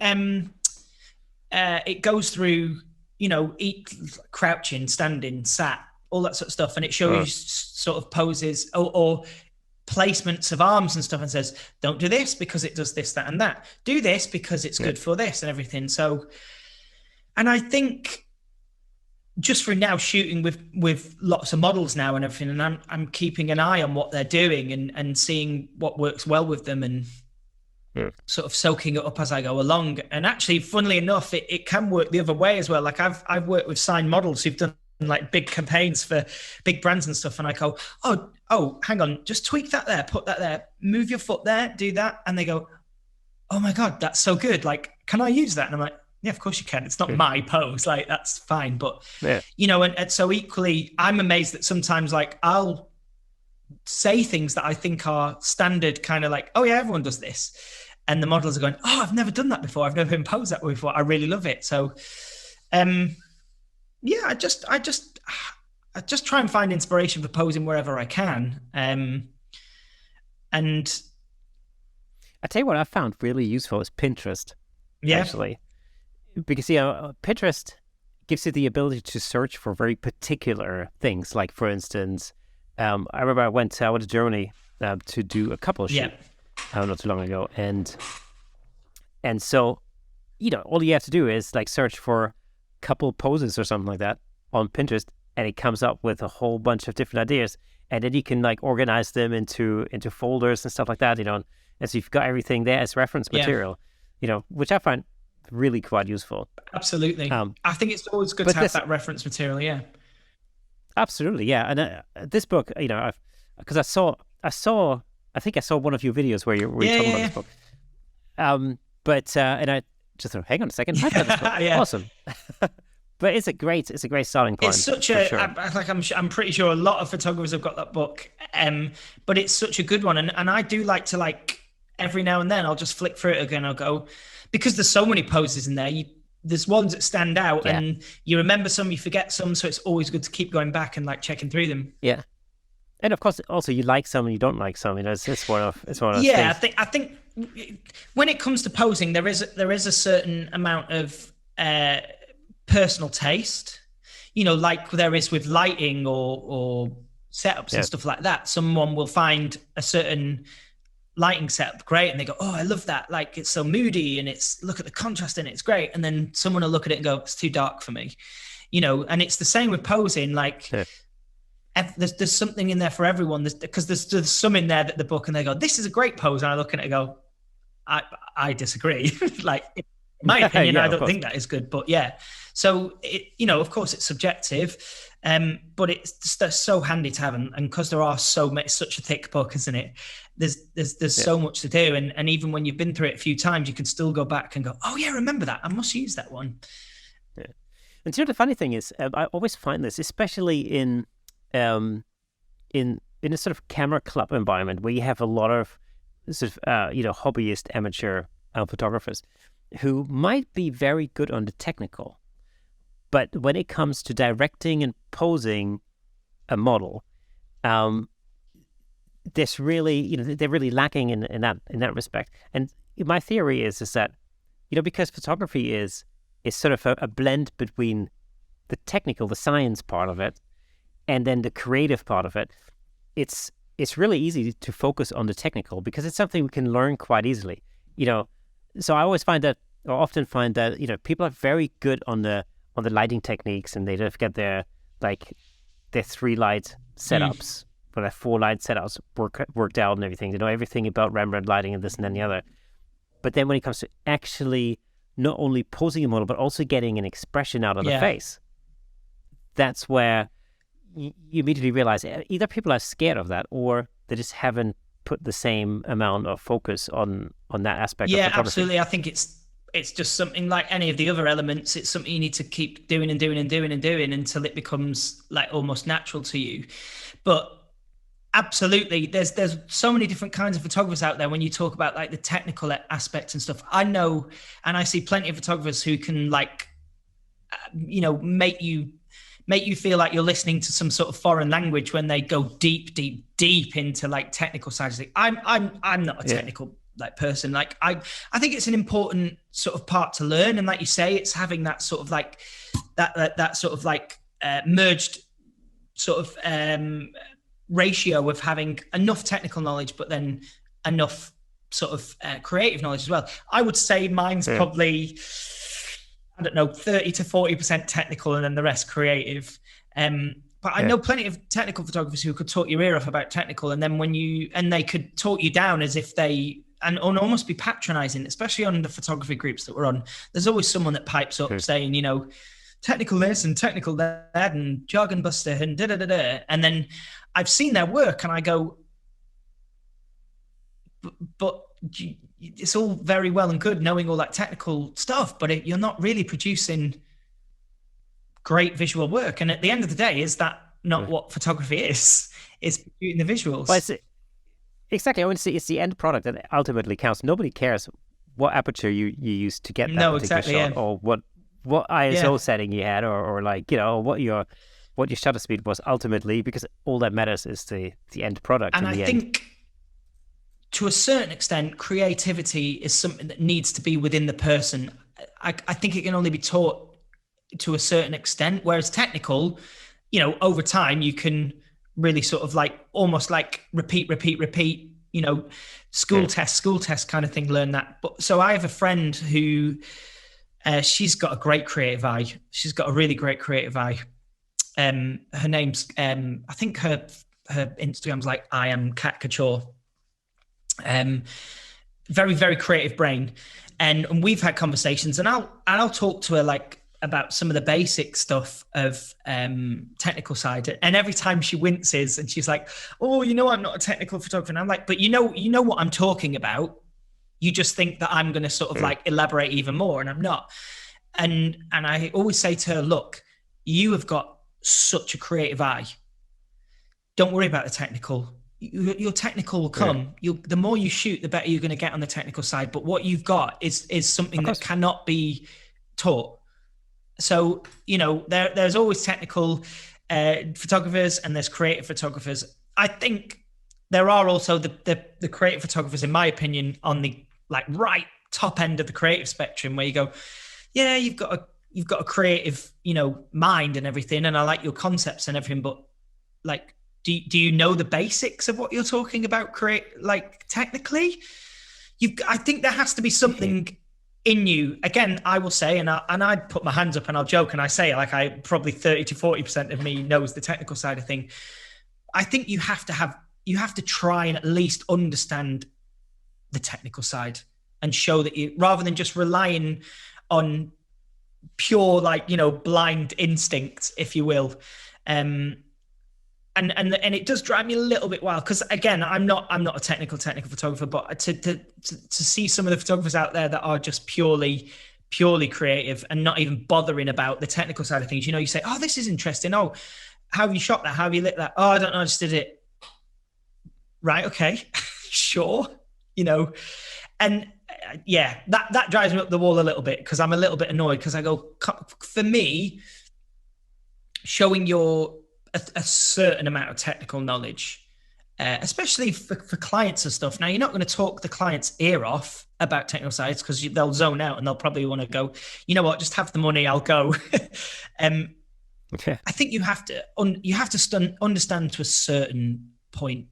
crouching, standing, sat, all that sort of stuff, and it shows you sort of poses or placements of arms and stuff, and says, don't do this because it does this, that, and that. Do this because it's good for this and everything. So, and I think just for now shooting with lots of models now and everything, and I'm keeping an eye on what they're doing and seeing what works well with them, and sort of soaking it up as I go along. And actually, funnily enough, it can work the other way as well. Like I've worked with signed models who've done like big campaigns for big brands and stuff, and I go, oh, hang on, just tweak that there, put that there, move your foot there, do that, and they go, oh my god, that's so good. Like, can I use that? And I'm like, yeah, of course you can. It's not my pose. Like, that's fine. But, and so equally, I'm amazed that sometimes, like, I'll say things that I think are standard, kind of like, oh, yeah, everyone does this. And the models are going, oh, I've never done that before. I've never imposed that before. I really love it. So, yeah, I just try and find inspiration for posing wherever I can. And I tell you what I found really useful is Pinterest. Yeah. Actually. Because, Pinterest gives you the ability to search for very particular things. Like, for instance, I remember I went to Germany to do a couple of shoots not too long ago. And so, all you have to do is, like, search for couple poses or something like that on Pinterest, and it comes up with a whole bunch of different ideas. And then you can, like, organize them into folders and stuff like that, and so you've got everything there as reference material, which I find really quite useful. Absolutely. I think it's always good to have that reference material. Yeah. Absolutely. Yeah. And this book, because I think I saw one of your videos where you're talking about this book. And I just thought, hang on a second, I've got this book. Awesome. But it's a great starting point. It's such I'm pretty sure a lot of photographers have got that book. But it's such a good one. And I do like to, like, every now and then I'll just flick through it again. I'll go, because there's so many poses in there. there's ones that stand out, Yeah. and you remember some, you forget some, so it's always good to keep going back and like checking through them. Yeah. And of course, also you like some and you don't like some. It's one of those Yeah, things. I think when it comes to posing, there is a certain amount of personal taste, like there is with lighting or setups and stuff like that. Someone will find a certain lighting setup great and they go, oh, I love that, like it's so moody and it's, look at the contrast in it, it's great. And then someone will look at it and go, it's too dark for me, and it's the same with posing. Like there's something in there for everyone, because there's some in there that the book and they go, this is a great pose, and I look at it and go, I disagree. Like in my opinion, I don't think that is good, but yeah. So it, of course it's subjective, but it's so handy to have, and because there are so much, such a thick book, isn't it? There's so much to do, and even when you've been through it a few times, you can still go back and go, oh yeah, remember that, I must use that one. Yeah. And the funny thing is, I always find this, especially in a sort of camera club environment where you have a lot of sort of hobbyist amateur photographers who might be very good on the technical, but when it comes to directing and posing a model, there's really they're really lacking in that respect. And my theory is that because photography is sort of a blend between the technical, the science part of it, and then the creative part of it. It's really easy to focus on the technical because it's something we can learn quite easily. So I always find that, or often find that, people are very good on the lighting techniques, and they don't get their 3 light setups, or their 4 light setups worked out and everything. They know everything about Rembrandt lighting and this and then the other. But then when it comes to actually not only posing a model but also getting an expression out of the face, that's where you immediately realize either people are scared of that, or they just haven't put the same amount of focus on that aspect of photography. Yeah, absolutely. I think it's just something like any of the other elements. It's something you need to keep doing and doing and doing and doing until it becomes like almost natural to you. But absolutely, there's so many different kinds of photographers out there. When you talk about like the technical aspects and stuff, I know, and I see plenty of photographers who can make you feel like you're listening to some sort of foreign language when they go deep into like technical sides. I'm not a technical person. Like I think it's an important sort of part to learn, and like you say, it's having that sort of like that sort of like merged sort of ratio of having enough technical knowledge, but then enough sort of creative knowledge as well. I would say mine's probably, I don't know, 30 to 40% technical and then the rest creative. But I know plenty of technical photographers who could talk your ear off about technical, and then they could talk you down as if they, and almost be patronizing, especially on the photography groups that we're on. There's always someone that pipes up saying, technical this and technical that and jargon buster and da-da-da-da. And then I've seen their work and I go, but it's all very well and good knowing all that technical stuff, but you're not really producing great visual work. And at the end of the day, is that not what photography is? It's producing the visuals. Well, exactly. I want to say it's the end product that ultimately counts. Nobody cares what aperture you use to get that particular shot, or what ISO setting you had, or like what your shutter speed was ultimately, because all that matters is the end product. And I think to a certain extent, creativity is something that needs to be within the person. I think it can only be taught to a certain extent, whereas technical, over time you can really sort of like almost like repeat, school test kind of thing, learn that. But so I have a friend who she's got a great creative eye. She's got a really great creative eye. Her name's I think her Instagram's like I am caricature. Very, very creative brain. And we've had conversations, and I'll talk to her like about some of the basic stuff of technical side. And every time she winces and she's like, oh, I'm not a technical photographer. And I'm like, but you know what I'm talking about. You just think that I'm going to sort of like elaborate even more, and I'm not. And I always say to her, look, you have got such a creative eye. Don't worry about the technical. Your technical will come. The more you shoot, the better you're going to get on the technical side. But what you've got is something that cannot be taught. So, there's always technical photographers and there's creative photographers. I think there are also the creative photographers, in my opinion, on the right top end of the creative spectrum, where you go, yeah, you've got a creative, mind and everything, and I like your concepts and everything, but do you know the basics of what you're talking about? Technically, I think there has to be something in you. Again, I will say, and I'd put my hands up and I'll joke and I say, I probably 30 to 40% of me knows the technical side of thing. I think you have to try and at least understand the technical side and show that you, rather than just relying on pure, blind instinct, if you will. And it does drive me a little bit wild, because again, I'm not a technical photographer, but to see some of the photographers out there that are just purely creative and not even bothering about the technical side of things. You say, oh, this is interesting. Oh, how have you shot that? How have you lit that? Oh, I don't know, I just did it. Right, okay, sure. And yeah, that drives me up the wall a little bit, because I'm a little bit annoyed, because I go, for me, showing a certain amount of technical knowledge, especially for clients and stuff. Now, you're not going to talk the client's ear off about technical sides, because they'll zone out and they'll probably want to go, you know what, just have the money, I'll go. Okay. I think you have to understand to a certain point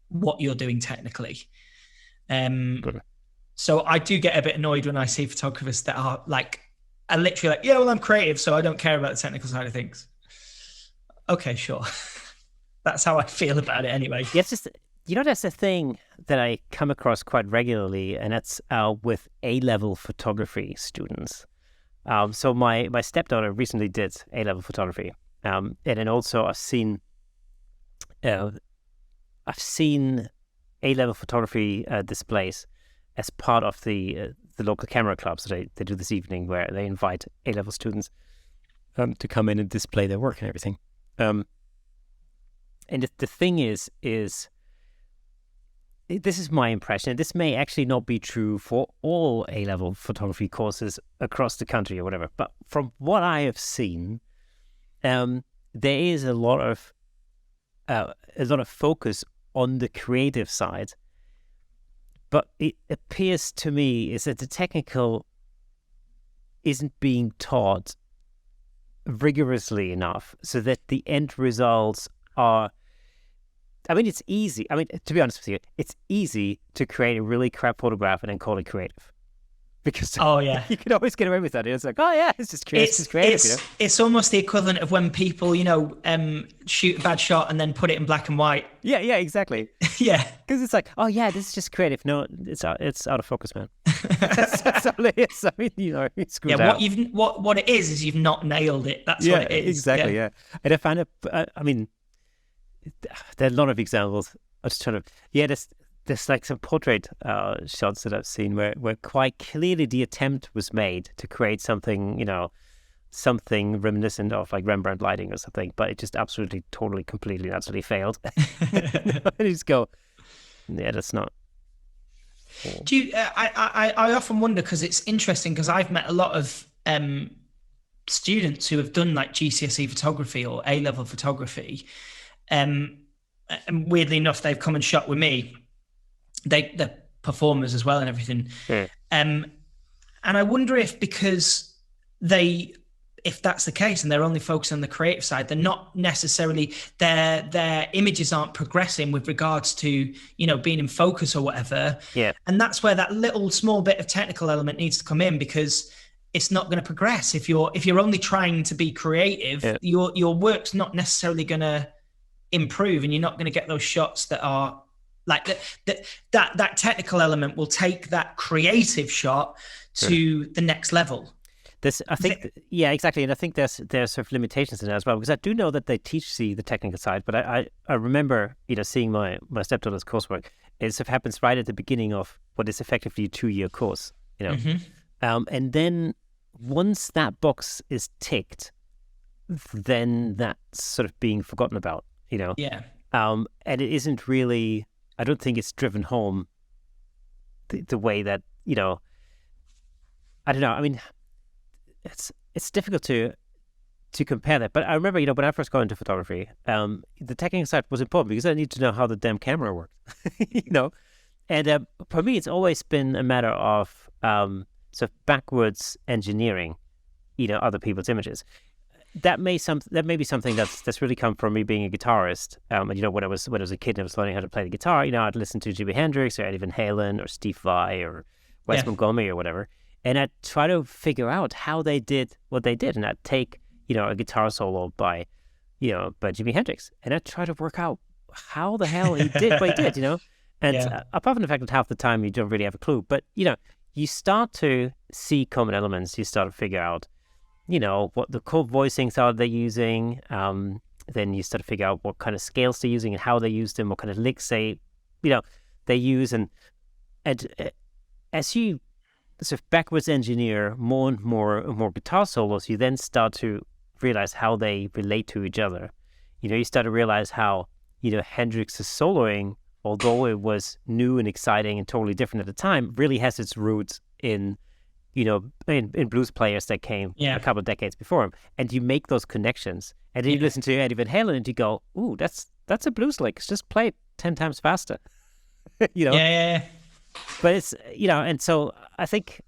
what you're doing technically. So I do get a bit annoyed when I see photographers that are literally yeah, well, I'm creative, so I don't care about the technical side of things. Okay, sure. That's how I feel about it anyway. Yeah, it's just, that's a thing that I come across quite regularly, and that's with A-level photography students. So my stepdaughter recently did A-level photography, and then also I've seen A-level photography displays as part of the local camera club. So they do this evening where they invite A-level students to come in and display their work and everything. And the thing is this is my impression, and this may actually not be true for all A-level photography courses across the country or whatever, but from what I have seen, there is a lot of focus on the creative side, but it appears to me is that the technical isn't being taught rigorously enough, so that the end results are, it's easy. To be honest with you, it's easy to create a really crap photograph and then call it creative, because you can always get away with that. It's like, oh yeah, it's just creative. It's creative. It's almost the equivalent of when people, shoot a bad shot and then put it in black and white. Yeah, exactly. Yeah, because it's like, oh yeah, this is just creative. No, it's out of focus, man. That's all it is. It's screwed out. What it is you've not nailed it. That's what it is. Exactly. Yeah. And I find it. There are a lot of examples. I'm just trying to. There's some portrait shots that I've seen where quite clearly the attempt was made to create something, something reminiscent of Rembrandt lighting or something, but it just absolutely, totally, completely, utterly failed. And you just go, yeah, that's not. Do you? I often wonder, because it's interesting, because I've met a lot of students who have done GCSE photography or A-level photography, and weirdly enough, they've come and shot with me. They're performers as well and everything. Yeah. And I wonder if, because if that's the case and they're only focused on the creative side, they're not necessarily, their images aren't progressing with regards to, being in focus or whatever. Yeah. And that's where that little small bit of technical element needs to come in, because it's not going to progress. If you're only trying to be creative, your work's not necessarily going to improve, and you're not going to get those shots that are that technical element will take that creative shot to the next level. Yeah, exactly. And I think there's sort of limitations in that as well, because I do know that they teach the technical side, but I remember, seeing my stepdaughter's coursework. It sort of happens right at the beginning of what is effectively a 2-year course, Mm-hmm. And then once that box is ticked, then that's sort of being forgotten about, Yeah. And it isn't really, I don't think it's driven home the way that, I don't know. it's difficult to compare that. But I remember, when I first got into photography, the technical side was important because I need to know how the damn camera works, And for me, it's always been a matter of sort of backwards engineering, other people's images. That may be something that's really come from me being a guitarist. And when I was a kid and I was learning how to play the guitar, I'd listen to Jimi Hendrix or Eddie Van Halen or Steve Vai or Wes Montgomery or whatever, and I'd try to figure out how they did what they did, and I'd take a guitar solo by Jimi Hendrix, and I'd try to work out how the hell he did what he did, And apart from the fact that half the time you don't really have a clue, but you start to see common elements. You start to figure out, what the chord voicings are they're using. Then you start to figure out what kind of scales they're using and how they use them, what kind of licks they use, and as you sort of backwards engineer more and more guitar solos, you then start to realize how they relate to each other. You start to realize how Hendrix's soloing, although it was new and exciting and totally different at the time, really has its roots in blues players that came a couple of decades before him. And you make those connections. And then you listen to Eddie Van Halen and you go, ooh, that's a blues lick. It's just play it 10 times faster. Yeah. But it's, and so I think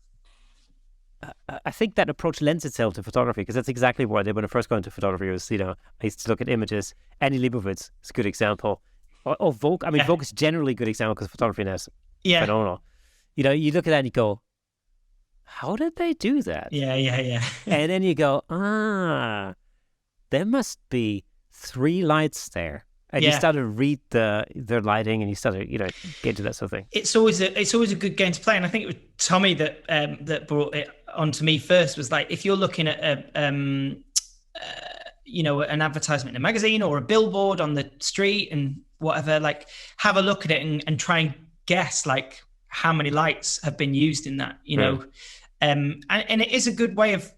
that approach lends itself to photography, because that's exactly what I did when I first got into photography. Was, I used to look at images. Annie Leibovitz is a good example. Or Vogue. I mean, Vogue is generally a good example because photography now is phenomenal. You look at that and you go, how did they do that? Yeah. And then you go, there must be 3 lights there. And you start to read their lighting, and you start to get to that sort of thing. It's always a good game to play, and I think it was Tommy that brought it onto me first. Was like, if you're looking at an advertisement in a magazine or a billboard on the street and whatever, like, have a look at it and try and guess like how many lights have been used in that. And it is a good way of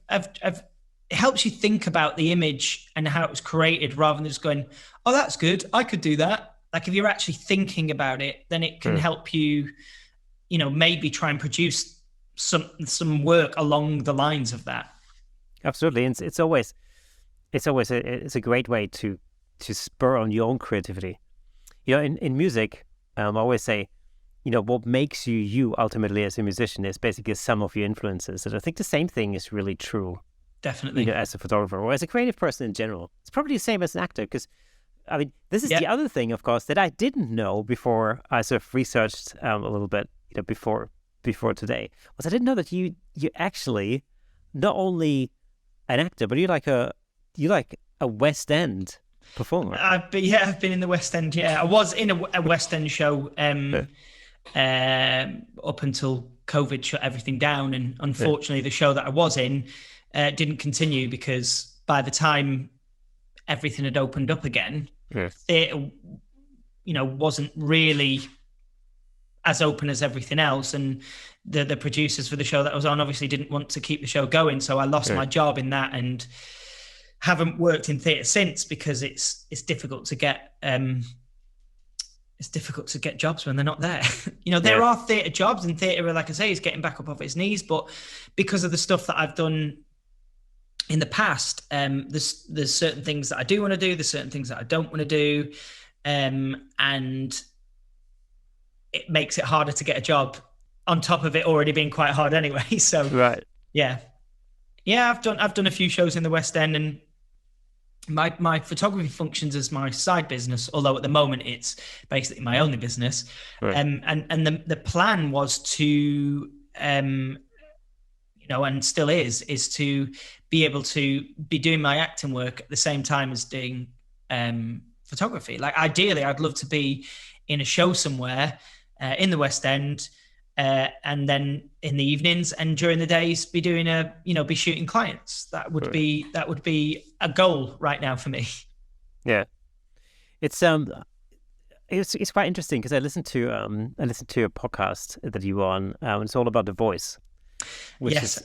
it helps you think about the image and how it was created, rather than just going, oh, that's good, I could do that. Like, if you're actually thinking about it, then it can help you, maybe try and produce some work along the lines of that. Absolutely. And it's always a great way to spur on your own creativity. In music, I always say, what makes you ultimately as a musician is basically a sum of your influences. And I think the same thing is really true. Definitely. As a photographer or as a creative person in general. It's probably the same as an actor, because, I mean, this is the other thing, of course, that I didn't know before I sort of researched a little bit, before today, was I didn't know that you actually not only an actor, but you're like a West End performer. I've been in the West End. Yeah, I was in a West End show up until COVID shut everything down, and unfortunately, the show that I was in didn't continue, because by the time everything had opened up again, theatre, wasn't really as open as everything else, and the producers for the show that I was on obviously didn't want to keep the show going, so I lost my job in that, and haven't worked in theatre since, because it's difficult to get jobs when they're not there. There are theatre jobs, and theatre, like I say, is getting back up off its knees, but because of the stuff that I've done in the past, there's certain things that I do want to do, there's certain things that I don't want to do, and it makes it harder to get a job, on top of it already being quite hard anyway. So I've done a few shows in the West End, and my photography functions as my side business, although at the moment it's basically my only business. And the plan was to and still is to be able to be doing my acting work at the same time as doing photography. Like, ideally, I'd love to be in a show somewhere in the West End, and then in the evenings and during the days be doing be shooting clients. That would be a goal right now for me. Yeah, it's quite interesting, because I listened to a podcast that you were on, and it's all about the voice. Which is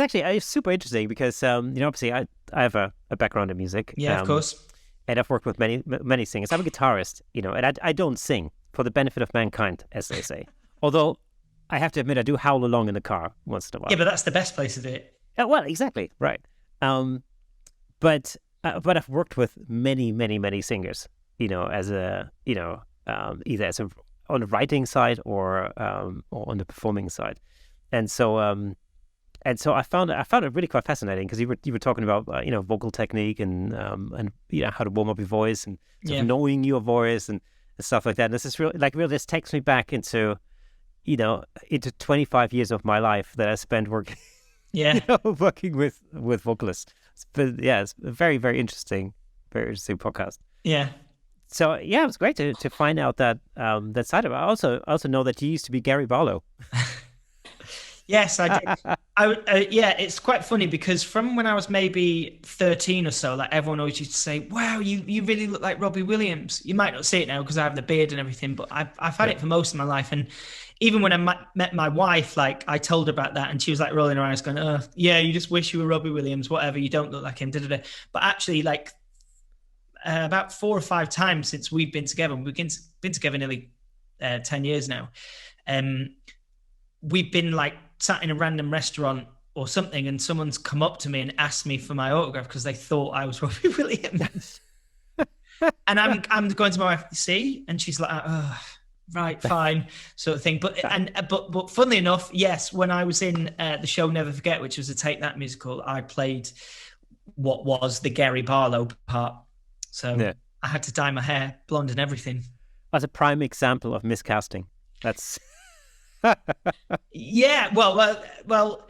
actually super interesting, because obviously I have a background in music. Of course. And I've worked with many singers. I'm a guitarist, and I don't sing for the benefit of mankind, as they say. Although I have to admit, I do howl along in the car once in a while. Yeah, but that's the best place to do it. Well, exactly right. Um, but I've worked with many, many, many singers. As a either as a on the writing side or on the performing side, and so I found it really quite fascinating because you were talking about vocal technique and how to warm up your voice and sort of Yeah. knowing your voice and stuff like that. And this is really this takes me back into 25 years of my life that I spent working Yeah. working with vocalists. But yeah, it's a very, very interesting podcast. Yeah. So yeah, it was great to find out that side of it. I also know that you used to be Gary Barlow. Yes, I did. Yeah, it's quite funny because from when I was maybe 13 or so, like everyone always used to say, "Wow, you really look like Robbie Williams." You might not see it now because I have the beard and everything, but I've had Yeah. it for most of my life. And even when I met my wife, like I told her about that, and she was like rolling her eyes, going, "Oh, yeah, you just wish you were Robbie Williams. Whatever, you don't look like him." Da, da, da. But actually, like about 4 or 5 times since we've been together, been together nearly 10 years now. Um, we've been like sat in a random restaurant or something, and someone's come up to me and asked me for my autograph because they thought I was Robbie Williams. And I'm going to my wife, see, and she's like, "Oh, right, fine," sort of thing. But funnily enough, yes, when I was in the show Never Forget, which was a Take That musical, I played what was the Gary Barlow part. So Yeah. I had to dye my hair blonde and everything. As a prime example of miscasting. That's Yeah, well.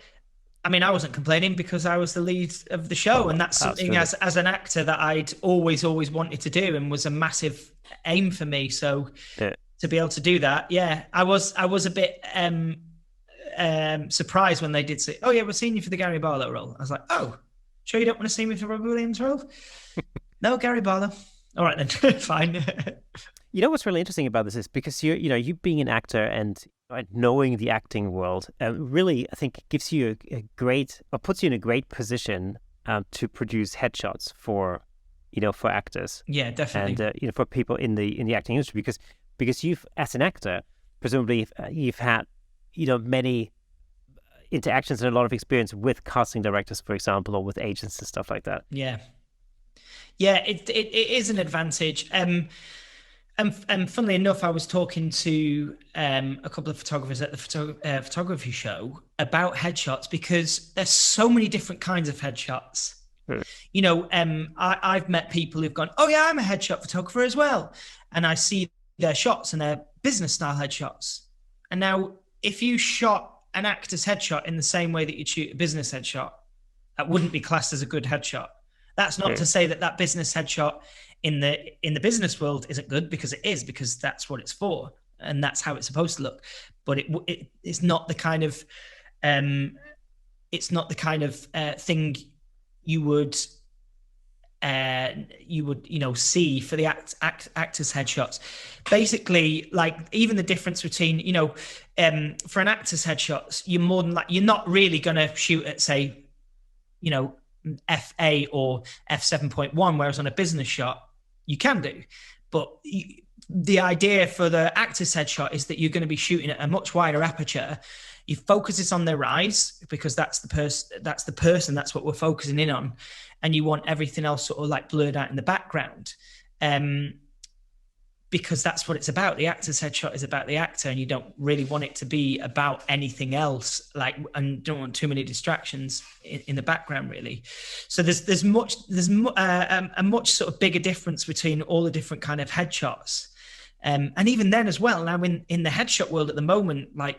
I mean, I wasn't complaining because I was the lead of the show, and that's something absolutely. as an actor that I'd always wanted to do, and was a massive aim for me. So Yeah. to be able to do that, yeah, I was a bit surprised when they did say, "Oh yeah, we're seeing you for the Gary Barlow role." I was like, "Oh, sure you don't want to see me for Robbie Williams role?" No, Gary Barlow. All right then, fine. What's really interesting about this is because you being an actor and knowing the acting world really, I think, gives you a great, or puts you in a great position to produce headshots for actors Yeah, definitely. and for people in the acting industry because you've, as an actor, presumably you've had many interactions and a lot of experience with casting directors, for example, or with agents and stuff like that. Yeah, yeah, it is an advantage. And funnily enough, I was talking to a couple of photographers at the photography show about headshots because there's so many different kinds of headshots. Hmm. I've met people who've gone, "Oh yeah, I'm a headshot photographer as well," and I see their shots and they're business style headshots. And now, if you shot an actor's headshot in the same way that you'd shoot a business headshot, that wouldn't be classed as a good headshot. That's not to say that business headshot in the business world isn't good, because it is, because that's what it's for and that's how it's supposed to look. But it's not the kind of thing you would see for the actors headshots. Basically, like, even the difference between for an actor's headshots, you're not really going to shoot at, say, FA or f7.1, whereas on a business shot you can do. But the idea for the actor's headshot is that you're going to be shooting at a much wider aperture. You focus it on their eyes because that's the person, that's what we're focusing in on, and you want everything else sort of like blurred out in the background, because that's what it's about. The actor's headshot is about the actor, and you don't really want it to be about anything else, and don't want too many distractions in the background, really. So there's a much sort of bigger difference between all the different kind of headshots, and even then as well. Now in the headshot world at the moment, I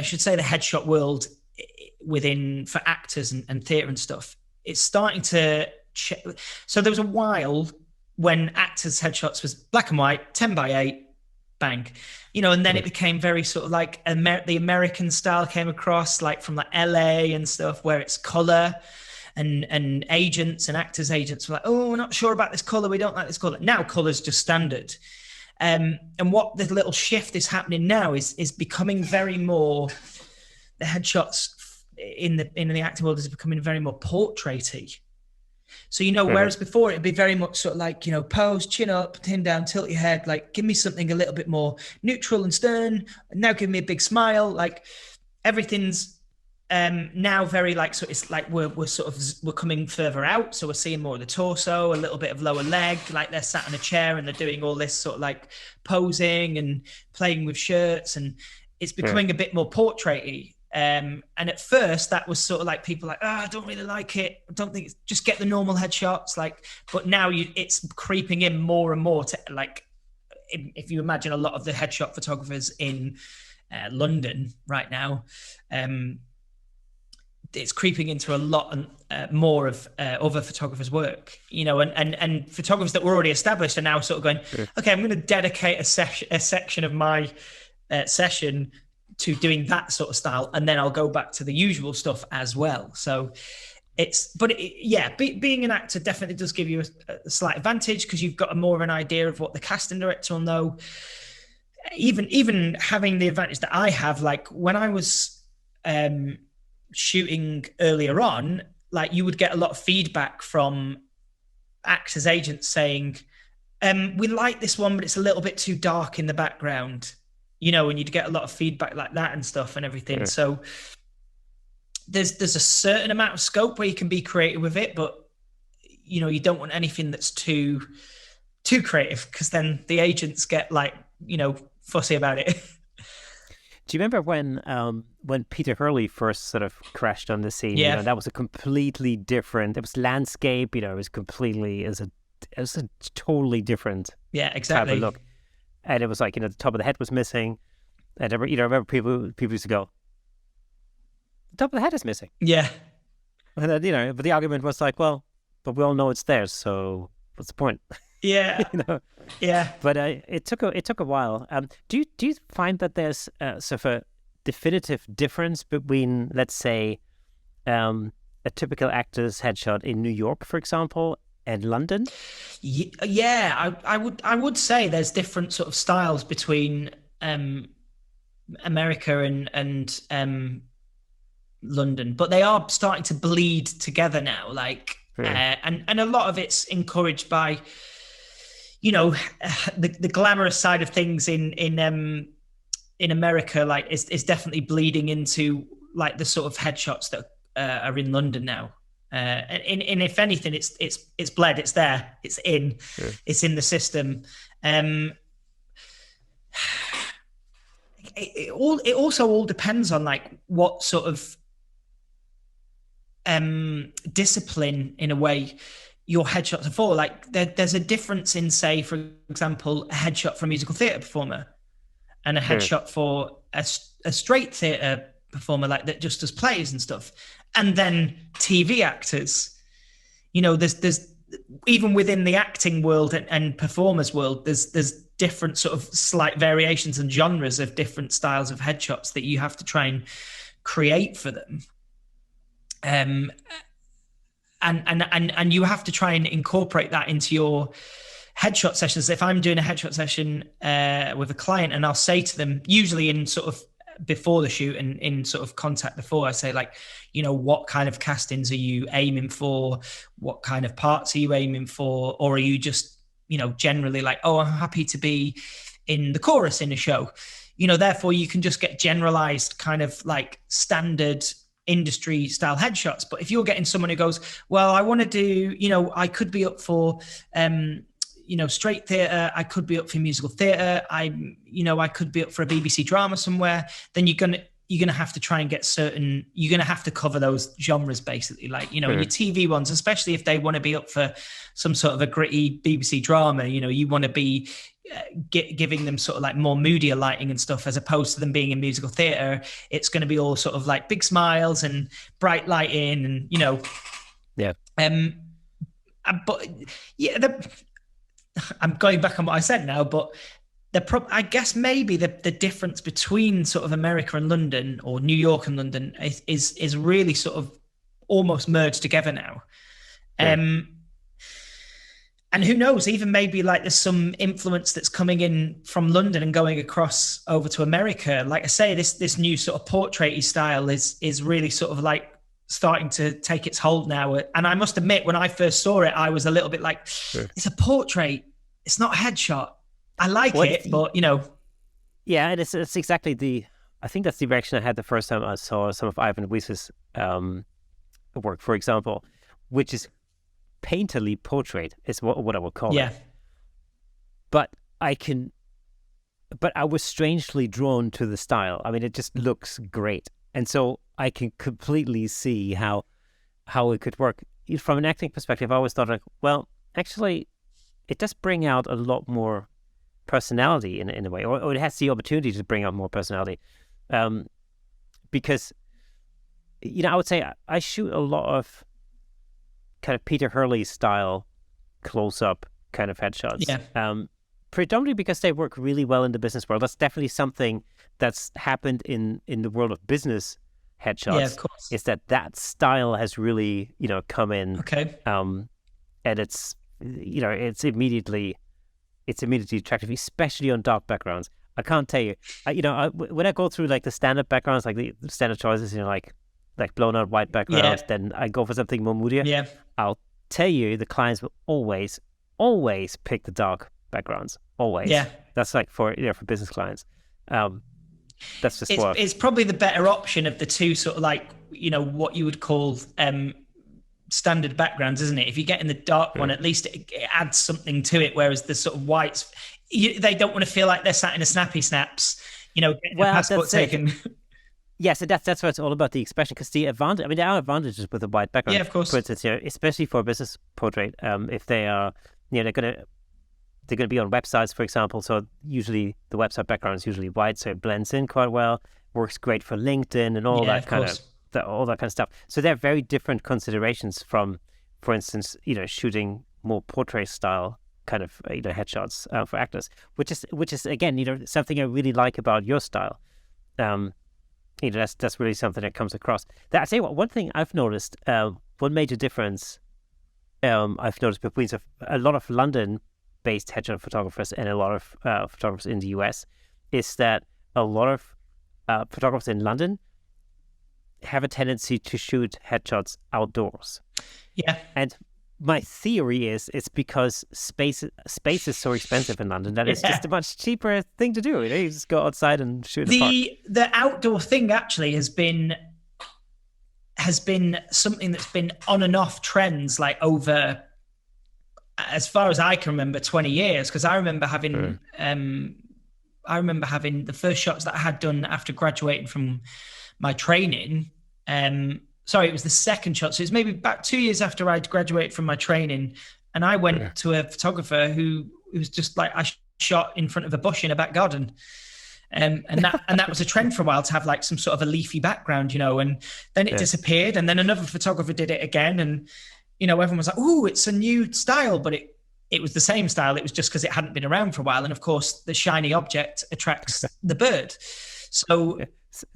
should say the headshot world for actors and theatre and stuff, it's starting to so there was a while when actors' headshots was black and white, 10:8, bang, and then it became very sort of like the American style came across, like from like LA and stuff, where it's color, and agents and actors' agents were like, "Oh, we're not sure about this color. We don't like this color." Now color's just standard. And what the little shift is happening now is becoming very more, the headshots in the acting world is becoming very more portraity. So, whereas before it'd be very much sort of like, pose, chin up, chin down, tilt your head, like, give me something a little bit more neutral and stern. Now give me a big smile. Like, everything's now very like, so it's like we're coming further out, so we're seeing more of the torso, a little bit of lower leg, like they're sat in a chair and they're doing all this sort of like posing and playing with shirts, and it's becoming a bit more portraity. And at first that was sort of like people like, I don't really like it, I don't think it's, just get the normal headshots, like, but now it's creeping in more and more to like, if you imagine a lot of the headshot photographers in London right now, it's creeping into a lot more of other photographers' work, you know, and photographers that were already established are now sort of going, okay, I'm going to dedicate a section of my session to doing that sort of style, and then I'll go back to the usual stuff as well. So being an actor definitely does give you a slight advantage, because you've got more of an idea of what the casting director will know. Even having the advantage that I have, like when I was shooting earlier on, like you would get a lot of feedback from actors' agents saying, we like this one, but it's a little bit too dark in the background, you know, and you'd get a lot of feedback like that and stuff and everything. So there's a certain amount of scope where you can be creative with it, but you know, you don't want anything that's too creative, because then the agents get like, you know, fussy about it. Do you remember when Peter Hurley first sort of crashed on the scene? Yeah. You know, that was a completely different. It was landscape. You know, it was a totally different. Yeah, exactly. Type of look, and it was like, you know, the top of the head was missing, and I remember people used to go, the top of the head is missing. Yeah. And then, you know, but the argument was like, well, but we all know it's there, so what's the point? Yeah. You know. Yeah. But it took a while. Do you find that there's sort of a definitive difference between, let's say, a typical actor's headshot in New York, for example, and London? Yeah, I would say there's different sort of styles between America and London, but they are starting to bleed together now. Like, and a lot of it's encouraged by, you know, the glamorous side of things in America, like is definitely bleeding into like the sort of headshots that are in London now. And if anything, it's bled, it's there, it's in the system. It also all depends on like what sort of discipline, in a way, your headshots are for. Like there's a difference in, say, for example, a headshot for a musical theatre performer and a headshot for a straight theatre performer, like that just does plays and stuff. And then TV actors, you know, there's even within the acting world and performers world, there's different sort of slight variations and genres of different styles of headshots that you have to try and create for them. And you have to try and incorporate that into your headshot sessions. If I'm doing a headshot session with a client, and I'll say to them, usually in sort of before the shoot and in sort of contact before, I say, like, you know, what kind of castings are you aiming for? What kind of parts are you aiming for? Or are you just, you know, generally like, oh, I'm happy to be in the chorus in a show, you know, therefore you can just get generalized kind of like standard industry style headshots. But if you're getting someone who goes, well, I want to do, you know, I could be up for, you know, straight theatre, I could be up for musical theatre, I could be up for a BBC drama somewhere, then you're gonna have to try and get certain, you're gonna have to cover those genres basically. Like, you know, in your TV ones, especially if they want to be up for some sort of a gritty BBC drama, you know, you want to be giving them sort of like more moodier lighting and stuff, as opposed to them being in musical theatre. It's going to be all sort of like big smiles and bright lighting, and, you know, but yeah, I'm going back on what I said now, but I guess maybe the difference between sort of America and London, or New York and London, is really sort of almost merged together now. And who knows, even maybe like there's some influence that's coming in from London and going across over to America. Like I say, this new sort of portrait-y style is really sort of like starting to take its hold now. And I must admit, when I first saw it, I was a little bit like, it's a portrait, it's not a headshot. I like it, but, you know. Yeah, and it's exactly I think that's the reaction I had the first time I saw some of Ivan Luiz's work, for example, which is painterly portrait, is what I would call Yeah. it. But I was strangely drawn to the style. I mean, it just looks great. And so I can completely see how it could work. From an acting perspective, I always thought, like, well, actually, it does bring out a lot more personality in a way, or it has the opportunity to bring out more personality. Because, I would say I shoot a lot of kind of Peter Hurley style close-up kind of headshots. Yeah. Predominantly because they work really well in the business world. That's definitely something that's happened in the world of business headshots. Yeah, of course. Is that style has really, come in. Okay. And it's, it's immediately attractive, especially on dark backgrounds. I can't tell you, when I go through like the standard backgrounds, like the standard choices, like blown out white backgrounds, then I go for something more moodier. Yeah. I'll tell you, the clients will always pick the dark backgrounds. Always. Yeah. That's like for business clients. That's just it's probably the better option of the two, sort of like, what you would call standard backgrounds, isn't it? If you get in the dark one, at least it adds something to it, whereas the sort of whites, they don't want to feel like they're sat in a snappy snaps, getting a passport taken. Yes, that's what it's all about, the expression. Because the advantage, I mean, there are advantages with a white background. Yeah, of course. For instance, especially for a business portrait, if they are, they're going to be on websites, for example. So usually the website background is usually white, so it blends in quite well. Works great for LinkedIn and all that kind of stuff. So they're very different considerations from, for instance, shooting more portrait style kind of headshots for actors, which is again something I really like about your style. That's really something that comes across. I tell you what, one thing I've noticed, one major difference I've noticed between a lot of London-based headshot photographers and a lot of photographers in the US is that a lot of photographers in London have a tendency to shoot headshots outdoors. Yeah. And my theory is it's because space is so expensive in London that it's just a much cheaper thing to do. You just go outside and shoot in the park. The outdoor thing actually has been something that's been on and off trends like over, as far as I can remember, 20 years. Because I remember having the first shots that I had done after graduating from my training. Sorry, it was the second shot. So it's maybe about 2 years after I'd graduated from my training. And I went to a photographer who was just like, I shot in front of a bush in a back garden. And that was a trend for a while, to have like some sort of a leafy background, and then it disappeared. And then another photographer did it again. And, everyone was like, "Ooh, it's a new style," but it was the same style. It was just because it hadn't been around for a while. And of course the shiny object attracts the bird. So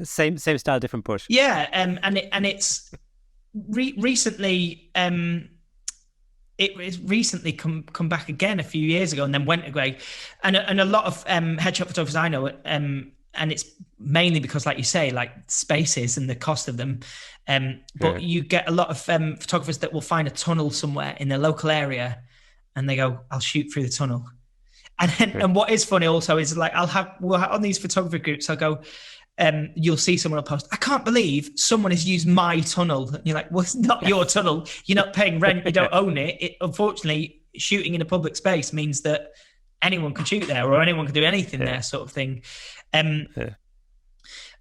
same style, different bush. Yeah. And it's recently, it's recently come back again a few years ago and then went away. And a lot of headshot photographers I know, and it's mainly because, like you say, like spaces and the cost of them. But you get a lot of photographers that will find a tunnel somewhere in their local area and they go, "I'll shoot through the tunnel." And what is funny also is like, on these photography groups, I'll go, you'll see someone will post, "I can't believe someone has used my tunnel." And you're like, well, it's not your tunnel. You're not paying rent. You don't own it. Unfortunately, shooting in a public space means that anyone can shoot there or anyone can do anything there, sort of thing.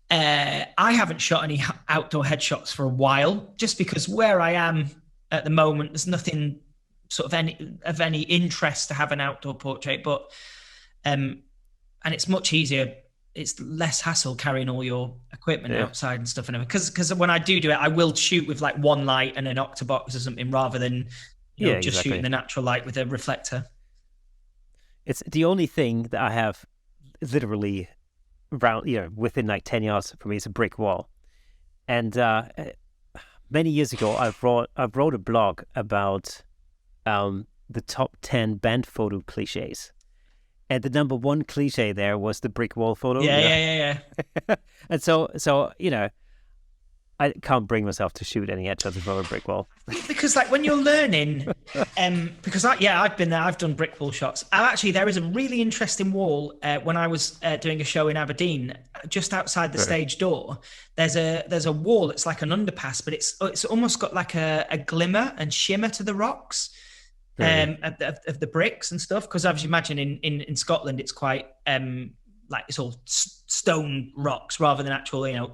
I haven't shot any outdoor headshots for a while, just because where I am at the moment, there's nothing sort of any interest to have an outdoor portrait. But and it's much easier. It's less hassle carrying all your equipment outside and stuff. Because when I do it, I will shoot with like one light and an octobox or something, rather than just shooting the natural light with a reflector. It's the only thing that I have literally around, within like 10 yards from me is a brick wall. And many years ago, I wrote a blog about the top 10 band photo cliches. And the number one cliche there was the brick wall photo. Yeah. And so I can't bring myself to shoot any headshots in front of a brick wall. Because like when you're learning, because I've been there, I've done brick wall shots. There is a really interesting wall when I was doing a show in Aberdeen, just outside the stage door. There's a wall. It's like an underpass, but it's almost got like a glimmer and shimmer to the rocks of the bricks and stuff. Because as you imagine in Scotland, it's quite like it's all stone rocks rather than actual,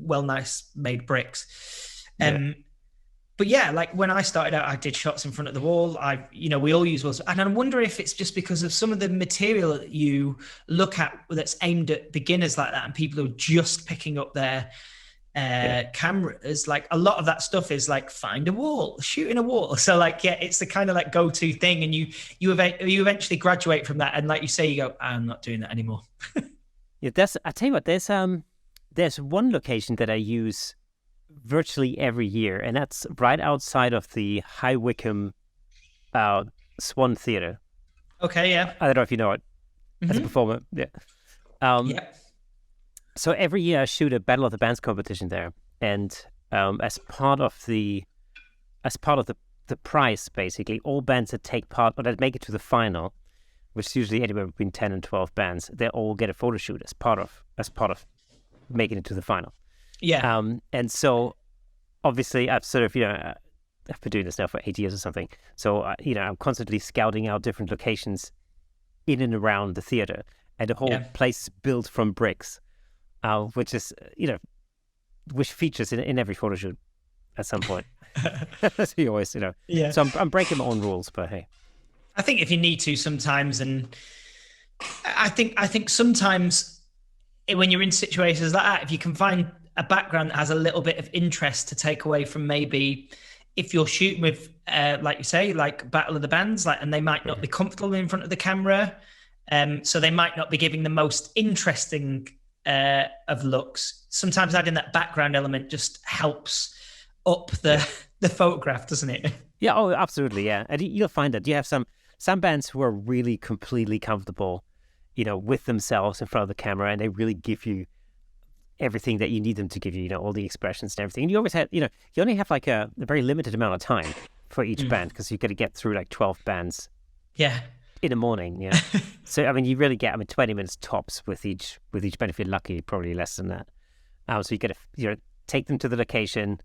well nice made bricks. But yeah, like when I started out, I did shots in front of the wall. We all use walls, and I wonder if it's just because of some of the material that you look at that's aimed at beginners like that, and people who are just picking up their cameras. Like a lot of that stuff is like find a wall, shooting a wall. So like it's the kind of like go-to thing, and you eventually graduate from that, and like you say, you go, I'm not doing that anymore. I tell you what, there's one location that I use virtually every year, and that's right outside of the High Wycombe Swan Theatre. Okay, yeah. I don't know if you know it as a performer. Yeah. So every year I shoot a Battle of the Bands competition there, and as part of the prize, basically, all bands that take part or that make it to the final, which is usually anywhere between 10 and 12 bands, they all get a photo shoot as part of making it to the final. Yeah. And so obviously I've sort of, I've been doing this now for 8 years or something. So, I'm constantly scouting out different locations in and around the theater, and the whole place is built from bricks, which is, which features in every photo shoot at some point. So you always, So I'm breaking my own rules, but hey. I think if you need to sometimes, and I think sometimes when you're in situations like that, if you can find a background that has a little bit of interest to take away from, maybe if you're shooting with, like you say, like Battle of the Bands, and they might not be comfortable in front of the camera, so they might not be giving the most interesting of looks. Sometimes adding that background element just helps up the photograph, doesn't it? Yeah, oh, absolutely, yeah. And you'll find that you have some bands who are really completely comfortable, with themselves in front of the camera, and they really give you everything that you need them to give you, all the expressions and everything. And you always have, you only have like a very limited amount of time for each band, because you've got to get through like 12 bands in the morning. So, I mean, you really get, 20 minutes tops with each band. If you're lucky, probably less than that. So you got to, take them to the location,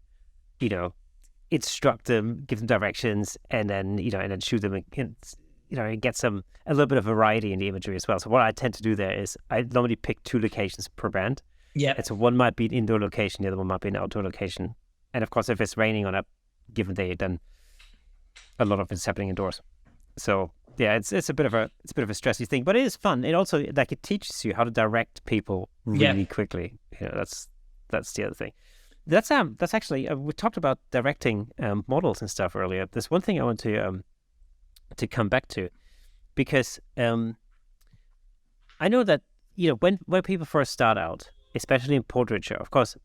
instruct them, give them directions, and then, and then shoot them and get a little bit of variety in the imagery as well. So what I tend to do there is I normally pick 2 locations per band. Yeah. And so one might be an indoor location, the other one might be an outdoor location. And of course, if it's raining on a given day, then a lot of it's happening indoors. So yeah, it's a bit of a stressy thing, but it is fun. It also it teaches you how to direct people really quickly. That's the other thing. That's actually we talked about directing models and stuff earlier. There's one thing I want to come back to, because I know that when people first start out, especially in portraiture, of course.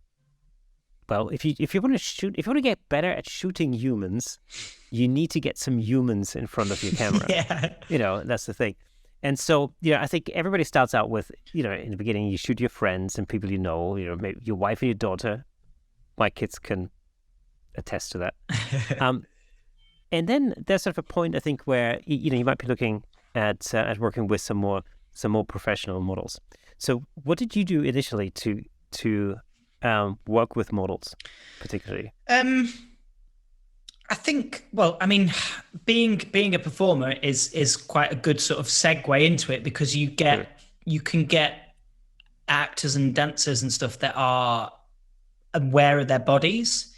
Well, if you want to get better at shooting humans, you need to get some humans in front of your camera. That's the thing. And so, I think everybody starts out with, in the beginning, you shoot your friends and people maybe your wife and your daughter. My kids can attest to that. And then there's sort of a point, I think, where you might be looking at working with some more professional models. So what did you do initially to work with models, particularly? I think, being a performer is quite a good sort of segue into it, because you can get actors and dancers and stuff that are aware of their bodies.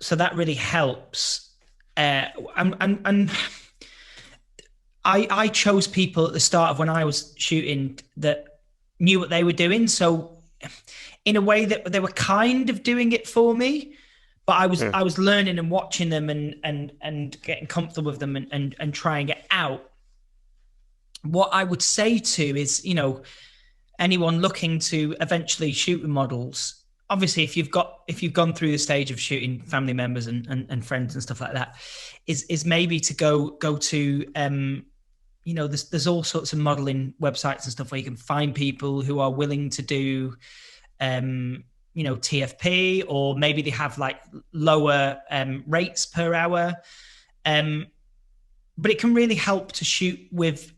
So that really helps. And I chose people at the start of when I was shooting that knew what they were doing. So in a way that they were kind of doing it for me, but I was learning and watching them and getting comfortable with them and trying it out. What I would say to is, anyone looking to eventually shoot with models, obviously if you've gone through the stage of shooting family members and friends and stuff like that, is maybe to go to there's all sorts of modeling websites and stuff where you can find people who are willing to do TFP, or maybe they have like lower rates per hour. But it can really help to shoot with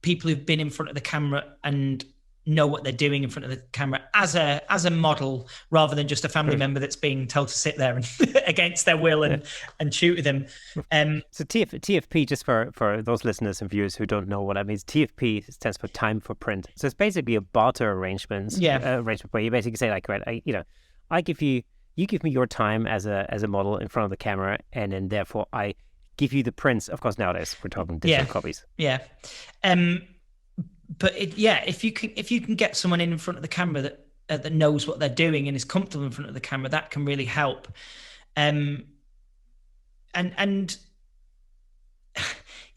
people who've been in front of the camera and know what they're doing in front of the camera as a model, rather than just a family member that's being told to sit there and against their will and shoot with them. So TFP, just for those listeners and viewers who don't know what that means, TFP stands for time for print. So it's basically a barter arrangement where you basically say like, right, I give you give me your time as a model in front of the camera, and then therefore I give you the prints. Of course, nowadays we're talking digital copies. Yeah. But if you can get someone in front of the camera that knows what they're doing and is comfortable in front of the camera, that can really help. And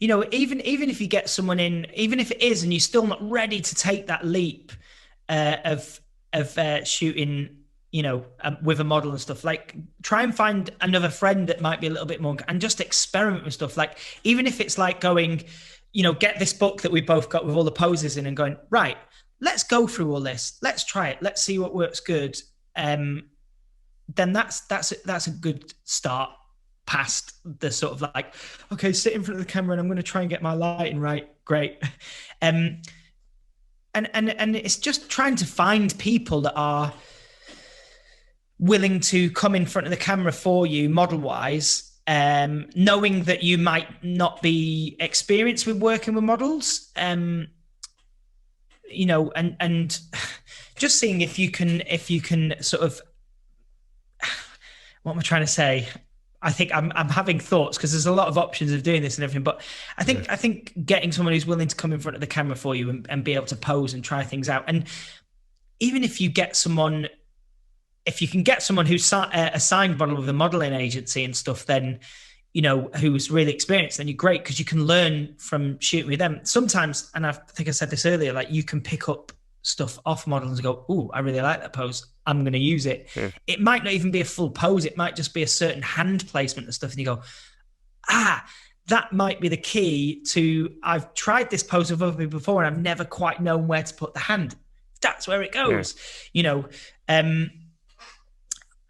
even if you get someone in, even if it is, and you're still not ready to take that leap of shooting, with a model and stuff, like try and find another friend that might be a little bit more, and just experiment with stuff. Like even if it's like going, get this book that we both got with all the poses in and going, right, let's go through all this. Let's try it. Let's see what works good. Then that's a good start past the sort of like, okay, sit in front of the camera and I'm going to try and get my lighting right. Great. And it's just trying to find people that are willing to come in front of the camera for you model wise, knowing that you might not be experienced with working with models, and just seeing if you can sort of, what am I trying to say? I think I'm having thoughts because there's a lot of options of doing this and everything, but I think getting someone who's willing to come in front of the camera for you and be able to pose and try things out. And even if you get someone, if you can get someone who's a signed model with a modeling agency and stuff, then, who's really experienced, then you're great because you can learn from shooting with them. Sometimes, and I think I said this earlier, like you can pick up stuff off models and go, "Ooh, I really like that pose. I'm going to use it." Yeah. It might not even be a full pose. It might just be a certain hand placement and stuff. And you go, that might be the key to, I've tried this pose with other people before and I've never quite known where to put the hand. That's where it goes,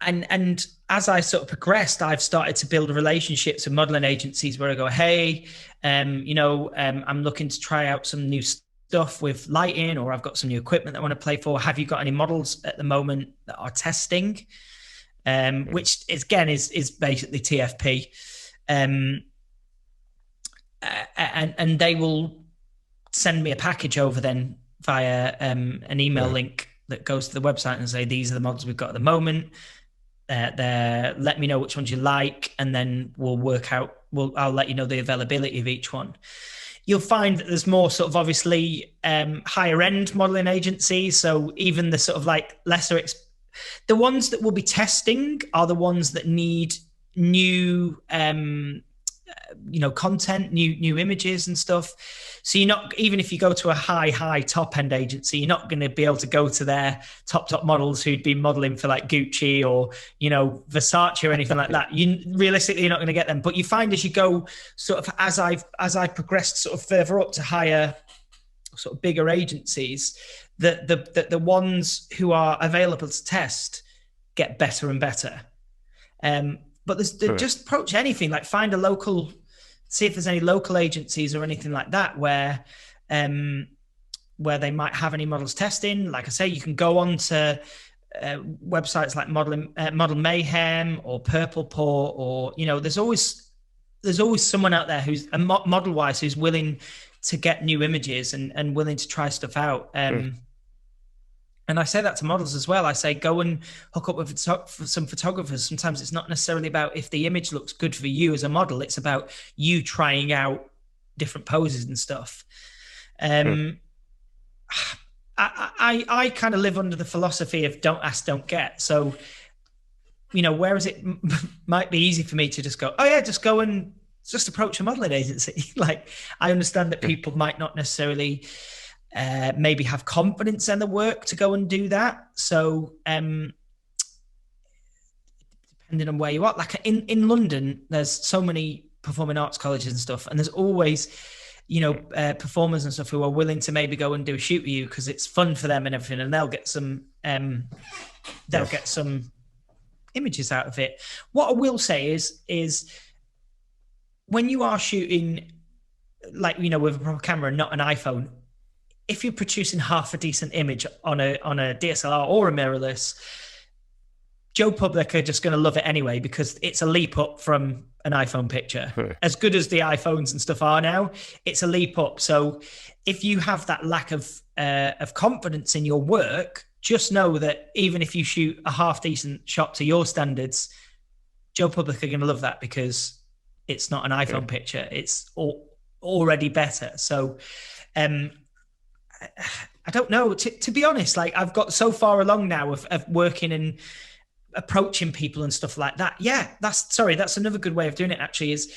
And as I sort of progressed, I've started to build relationships with modeling agencies where I go, hey, I'm looking to try out some new stuff with lighting, or I've got some new equipment that I want to play for. Have you got any models at the moment that are testing? Which again is basically TFP. And they will send me a package over then via an email link that goes to the website and say, these are the models we've got at the moment. Let me know which ones you like, and then we'll work out. I'll let you know the availability of each one. You'll find that there's more sort of obviously higher end modeling agencies. So even the sort of like lesser, the ones that will be testing are the ones that need new, content, new images and stuff. So you're not, even if you go to a high top end agency, you're not going to be able to go to their top models who'd be modeling for like Gucci or, Versace or anything like that. Realistically, you're not going to get them. But you find as you go sort of, as I progressed sort of further up to higher, sort of bigger agencies, that the ones who are available to test get better and better. But just approach anything, like find a local, see if there's any local agencies or anything like that where they might have any models testing. Like I say, you can go on to websites like Model Mayhem or Purple Paw, or there's always someone out there who's model wise who's willing to get new images and willing to try stuff out. And I say that to models as well. I say, go and hook up with some photographers. Sometimes it's not necessarily about if the image looks good for you as a model. It's about you trying out different poses and stuff. I kind of live under the philosophy of don't ask, don't get. So, whereas it might be easy for me to just go, oh yeah, just go and just approach a modeling agency. Like, I understand that people might not necessarily maybe have confidence in the work to go and do that. So depending on where you are, like in London, there's so many performing arts colleges and stuff, and there's always performers and stuff who are willing to maybe go and do a shoot with you because it's fun for them and everything, and they'll get some images out of it. What I will say is when you are shooting, like, with a proper camera and not an iPhone, if you're producing half a decent image on a DSLR or a mirrorless, Joe Public are just going to love it anyway, because it's a leap up from an iPhone picture. As good as the iPhones and stuff are now, it's a leap up. So if you have that lack of confidence in your work, just know that even if you shoot a half decent shot to your standards, Joe Public are going to love that, because it's not an iPhone picture. It's already better. So I don't know. To be honest, like, I've got so far along now of working and approaching people and stuff like that. Yeah, that's another good way of doing it, actually, is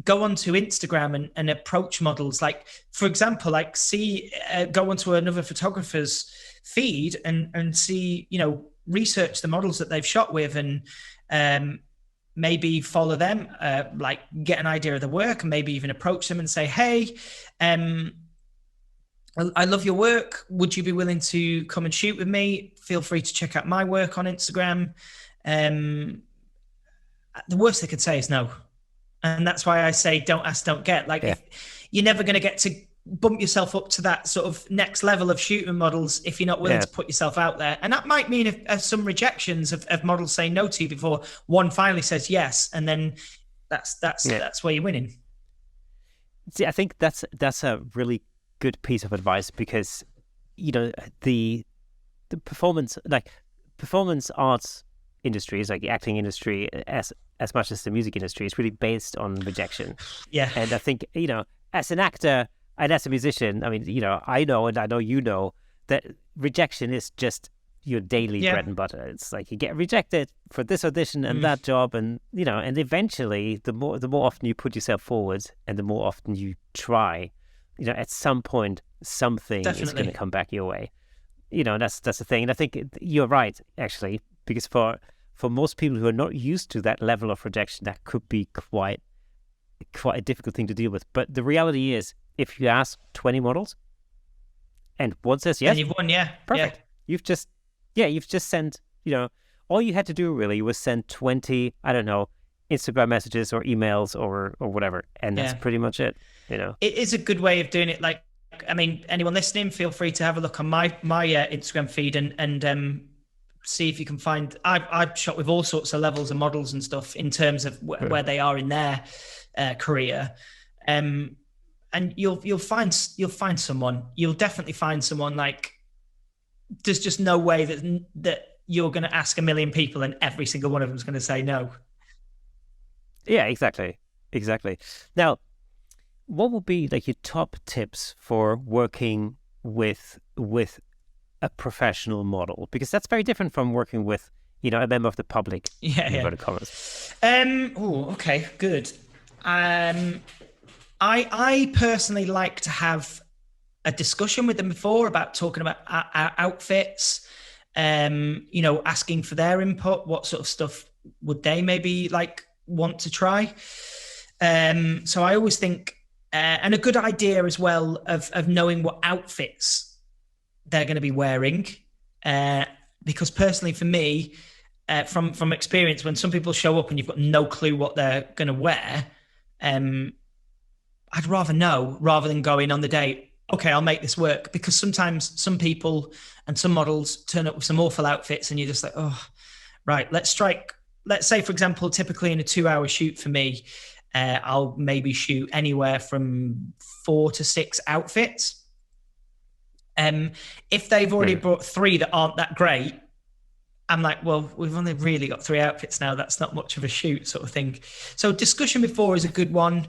go onto Instagram and approach models. Like, for example, like, go onto another photographer's feed and see, research the models that they've shot with, and maybe follow them, like, get an idea of the work, and maybe even approach them and say, hey, I love your work. Would you be willing to come and shoot with me? Feel free to check out my work on Instagram. The worst they could say is no. And that's why I say don't ask, don't get. Like, you're never going to get to bump yourself up to that sort of next level of shooting models if you're not willing to put yourself out there. And that might mean some rejections of models saying no to you before one finally says yes. And then that's where you're winning. See, I think that's a really good piece of advice, because the performance arts industry is like the acting industry as much as the music industry is really based on rejection. And I think as an actor and as a musician, I mean, I know, and I know that rejection is just your daily bread and butter. It's like you get rejected for this audition and that job, and and eventually the more often you put yourself forward and the more often you try, at some point something is going to come back your way. That's the thing. And I think you're right, actually, because for most people who are not used to that level of rejection, that could be quite a difficult thing to deal with. But the reality is, if you ask 20 models and one says yes, and you've won. Perfect. You've just sent, all you had to do really was send 20, I don't know, Instagram messages or emails or whatever, and that's pretty much it. It is a good way of doing it. Like, I mean, anyone listening, feel free to have a look on my Instagram feed and see if you can find. I've shot with all sorts of levels of models and stuff in terms of where they are in their career, and you'll find someone. You'll definitely find someone. Like, there's just no way that you're going to ask a million people and every single one of them is going to say no. Yeah, exactly. Now, what would be like your top tips for working with a professional model? Because that's very different from working with, a member of the public. Yeah. Commas. Okay, good. I personally like to have a discussion with them before about talking about our outfits, asking for their input. What sort of stuff would they maybe like want to try? So I always think, and a good idea as well of knowing what outfits they're going to be wearing, because personally for me, from experience, when some people show up and you've got no clue what they're going to wear, I'd rather know rather than going on the day, okay, I'll make this work. Because sometimes some people and some models turn up with some awful outfits and you're just like, oh, right, let's say, for example, typically in a 2-hour shoot for me, I'll maybe shoot anywhere from 4 to 6 outfits. If they've already brought 3 that aren't that great, I'm like, well, we've only really got 3 outfits now. That's not much of a shoot, sort of thing. So discussion before is a good one.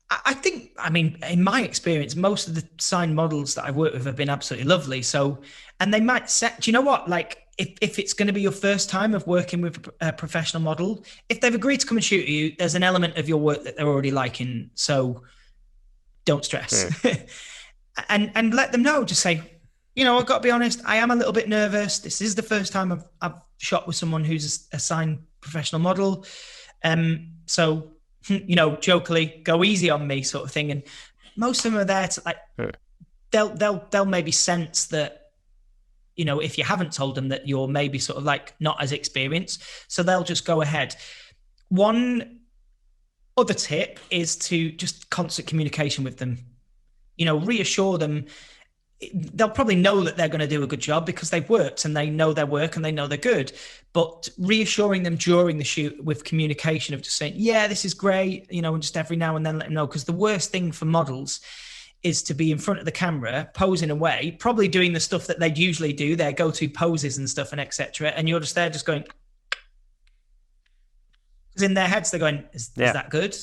I think, I mean, in my experience, most of the signed models that I've worked with have been absolutely lovely. So, and they might set, do you know what? Like, if it's going to be your first time of working with a professional model, if they've agreed to come and shoot you, there's an element of your work that they're already liking. So don't stress. and let them know. Just say, I've got to be honest, I am a little bit nervous. This is the first time I've shot with someone who's a signed professional model. So jokingly, go easy on me sort of thing. And most of them are there to like, they'll maybe sense that, if you haven't told them that you're maybe sort of like not as experienced, so they'll just go ahead. One other tip is to just constant communication with them, reassure them. They'll probably know that they're going to do a good job because they've worked and they know their work and they know they're good, but reassuring them during the shoot with communication of just saying, yeah, this is great, and just every now and then let them know. Because the worst thing for models is to be in front of the camera, posing away, probably doing the stuff that they'd usually do, their go-to poses and stuff and etc. And you're just there just going, because in their heads, they're going, is that good?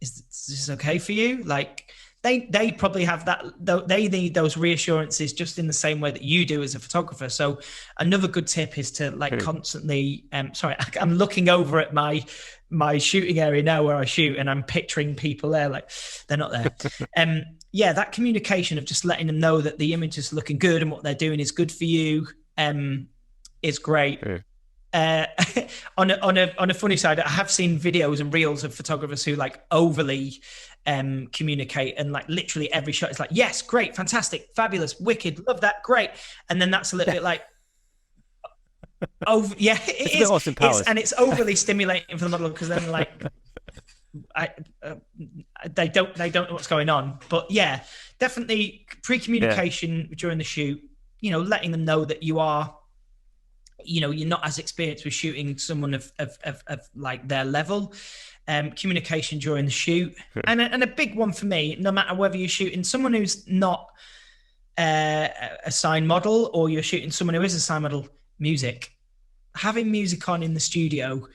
Is this okay for you? Like, they probably have that. They need those reassurances just in the same way that you do as a photographer. So another good tip is to like constantly. Sorry, I'm looking over at my shooting area now where I shoot, and I'm picturing people there like they're not there. Yeah, that communication of just letting them know that the image is looking good and what they're doing is good for you is great. On a funny side, I have seen videos and reels of photographers who like overly communicate, and like literally every shot is like, yes, great, fantastic, fabulous, wicked, love that, great. And then that's a little bit like over, yeah, it is, and it's overly stimulating for the model because then like they don't know what's going on. But yeah, definitely pre-communication during the shoot, letting them know that you are, you're not as experienced with shooting someone of like their level. Communication during the shoot, and a big one for me, no matter whether you're shooting someone who's not a signed model or you're shooting someone who is a signed model, music. Having music on in the studio,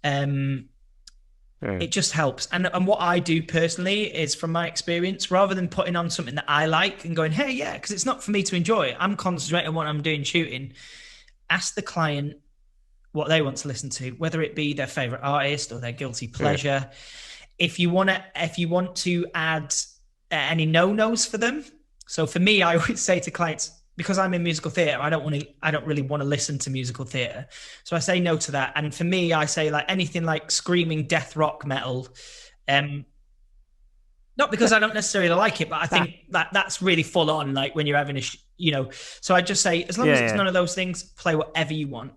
it just helps. And what I do personally is, from my experience, rather than putting on something that I like and going, hey, yeah, because it's not for me to enjoy, I'm concentrating on what I'm doing shooting. Ask the client what they want to listen to, whether it be their favorite artist or their guilty pleasure. If you want to add any no-nos for them. So for me, I always say to clients, because I'm in musical theatre, I don't really want to listen to musical theatre. So I say no to that. And for me, I say like anything like screaming death rock metal. Not because I don't necessarily like it, but I think that's really full on, like when you're having so I just say, as long as it's none of those things, play whatever you want.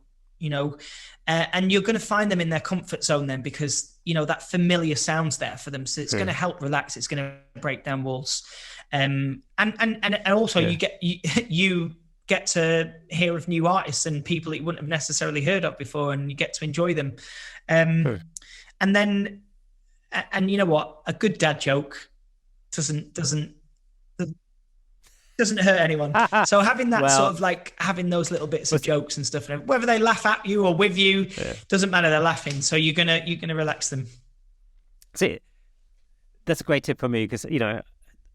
And you're going to find them in their comfort zone then, because that familiar sound's there for them, so it's going to help relax, it's going to break down walls, and also you get to hear of new artists and people that you wouldn't have necessarily heard of before, and you get to enjoy them. And then you know what, a good dad joke doesn't hurt anyone. So having that sort of like having those little bits of jokes and stuff, whether they laugh at you or with you, doesn't matter. They're laughing, so you're gonna relax them. See, that's a great tip for me because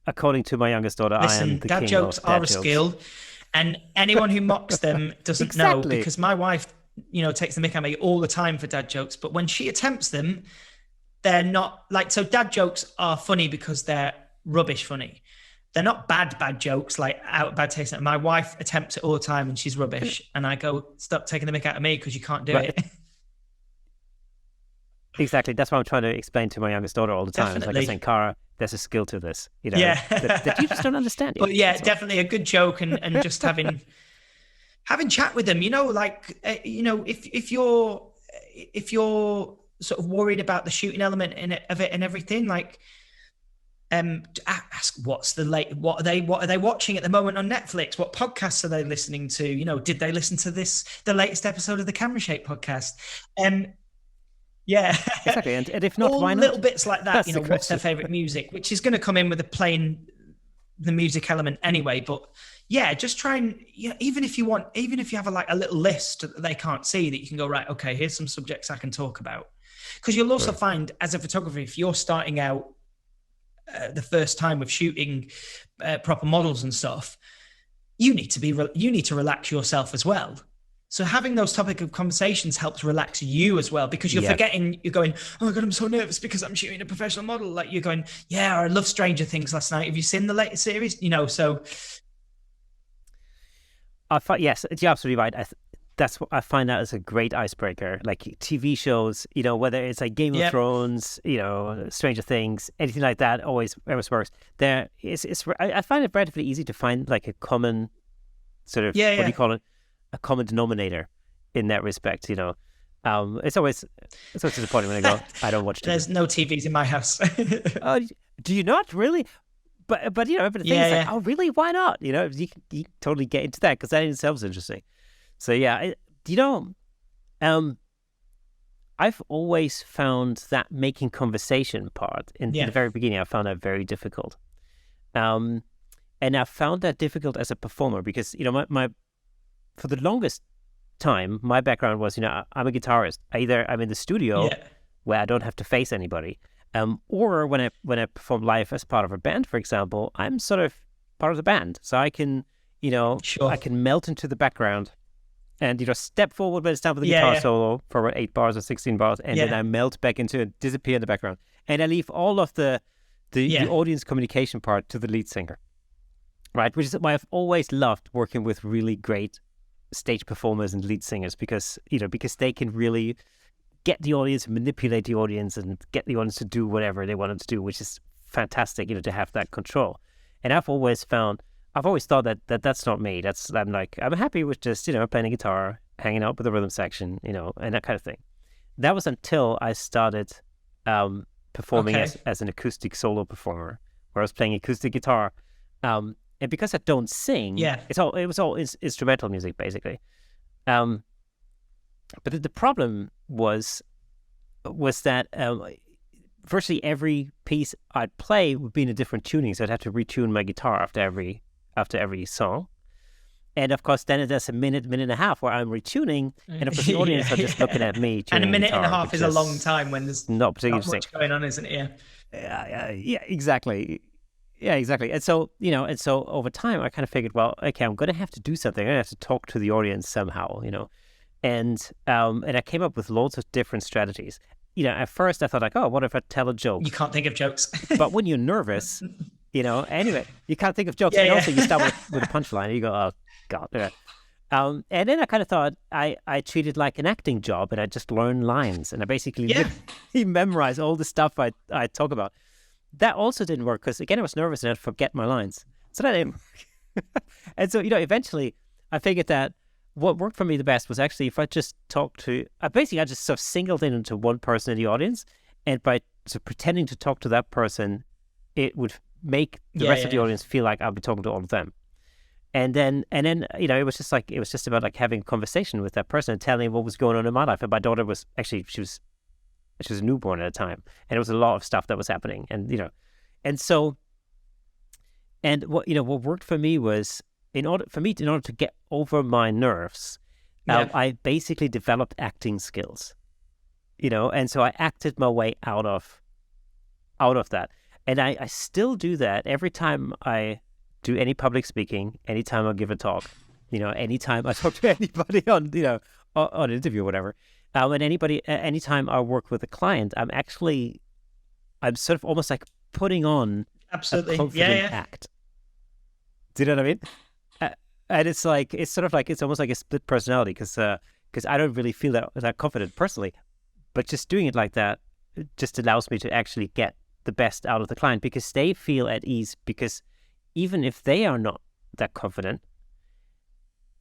according to my youngest daughter, I am the dad king jokes of dad are a skill, and anyone who mocks them doesn't know, because my wife, takes the mick at me all the time for dad jokes, but when she attempts them, they're not like, so dad jokes are funny because they're rubbish funny. They're not bad jokes, like out bad taste. My wife attempts it all the time and she's rubbish. And I go, stop taking the mick out of me because you can't do it. Exactly. That's what I'm trying to explain to my youngest daughter all the time. Definitely. It's like I'm saying, Cara, there's a skill to this. That you just don't understand. But yeah, definitely a good joke, and just having chat with them, if you're sort of worried about the shooting element of it and everything, like, ask what are they watching at the moment on Netflix? What podcasts are they listening to? Did they listen to the latest episode of the Camera Shake podcast? Yeah, exactly. And if not, all why not? Little bits like that. What's their favorite music, which is going to come in with playing the music element anyway. But yeah, just try and even if you have a little list that they can't see, that you can go, right, okay, here's some subjects I can talk about. Because you'll also find, as a photographer, if you're starting out the first time with shooting proper models and stuff, you need to relax yourself as well. So having those topic of conversations helps relax you as well, because you're forgetting, you're going, oh my God, I'm so nervous because I'm shooting a professional model. Like you're going, yeah, I love Stranger Things last night. Have you seen the latest series? So. Yes, you're absolutely right. that's what I find out is a great icebreaker. Like TV shows, whether it's like Game of Thrones, Stranger Things, anything like that, always works. I find it relatively easy to find like a common sort of what do you call it? A common denominator in that respect. It's always disappointing when I go, I don't watch TV. There's no TVs in my house. Do you not really? But but the thing is like, oh really? Why not? You can totally get into that because that in itself is interesting. So I've always found that making conversation part in the very beginning. I found that very difficult, and I found that difficult as a performer because my for the longest time my background was I'm a guitarist. Either I'm in the studio where I don't have to face anybody, or when I perform live as part of a band, for example, I'm sort of part of the band, so I can I can melt into the background. And step forward when it's time for the guitar solo for about 8 bars or 16 bars, and then I melt back into it, disappear in the background, and I leave all of the audience communication part to the lead singer, right? Which is why I've always loved working with really great stage performers and lead singers because they can really get the audience, manipulate the audience, and get the audience to do whatever they want them to do, which is fantastic, to have that control. And I've always thought that that's not me. I'm happy with just, playing a guitar, hanging out with the rhythm section, and that kind of thing. That was until I started performing as an acoustic solo performer, where I was playing acoustic guitar. And because I don't sing, it was all instrumental music, basically. But the problem was that virtually every piece I'd play would be in a different tuning, so I'd have to retune my guitar after every song. And of course then there's a minute and a half where I'm retuning, and of course the audience are just looking at me and a minute guitar, and a half is a long time when there's not much going on, isn't it? Exactly. And so over time I kind of figured, well, okay, I'm going to have to do something. I'm going to have to talk to the audience somehow, and I came up with loads of different strategies. At first I thought like, oh, what if I tell a joke? You can't think of jokes. But when you're nervous, anyway, you can't think of jokes. And also you start with a punchline and you go, oh, God. And then I kind of thought I treated it like an acting job, and I just learned lines. And I basically memorized all the stuff I talk about. That also didn't work because, again, I was nervous and I'd forget my lines. So that didn't work. And so, eventually I figured that what worked for me the best was actually if I just talked to, I just sort of singled in into one person in the audience, and by pretending to talk to that person, it would make the rest of the audience feel like I'll be talking to all of them. And then it was just about like having a conversation with that person and telling what was going on in my life. And my daughter was actually, she was a newborn at the time, and there was a lot of stuff that was happening, and what worked for me was, in order to get over my nerves, I basically developed acting skills, and so I acted my way out of that. And I still do that every time I do any public speaking, anytime I give a talk, anytime I talk to anybody on an interview or whatever. And anytime I work with a client, I'm sort of almost like putting on a confident act. Do you know what I mean? And it's almost like a split personality because I don't really feel that confident personally, but just doing it like that just allows me to actually get the best out of the client, because they feel at ease, because even if they are not that confident,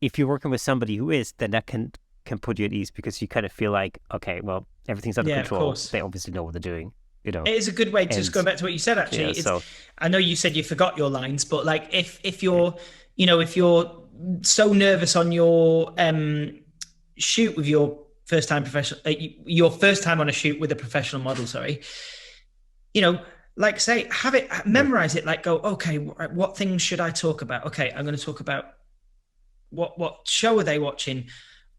if you're working with somebody who is, then that can put you at ease, because you kind of feel like, okay, well, everything's under control. They obviously know what they're doing. It is a good way to just go back to what you said, actually. I know you said you forgot your lines, but like if you're so nervous on your shoot with your first time on a shoot with a professional model, like say, have it, memorize it, like go, okay, what things should I talk about? Okay, I'm going to talk about what show are they watching?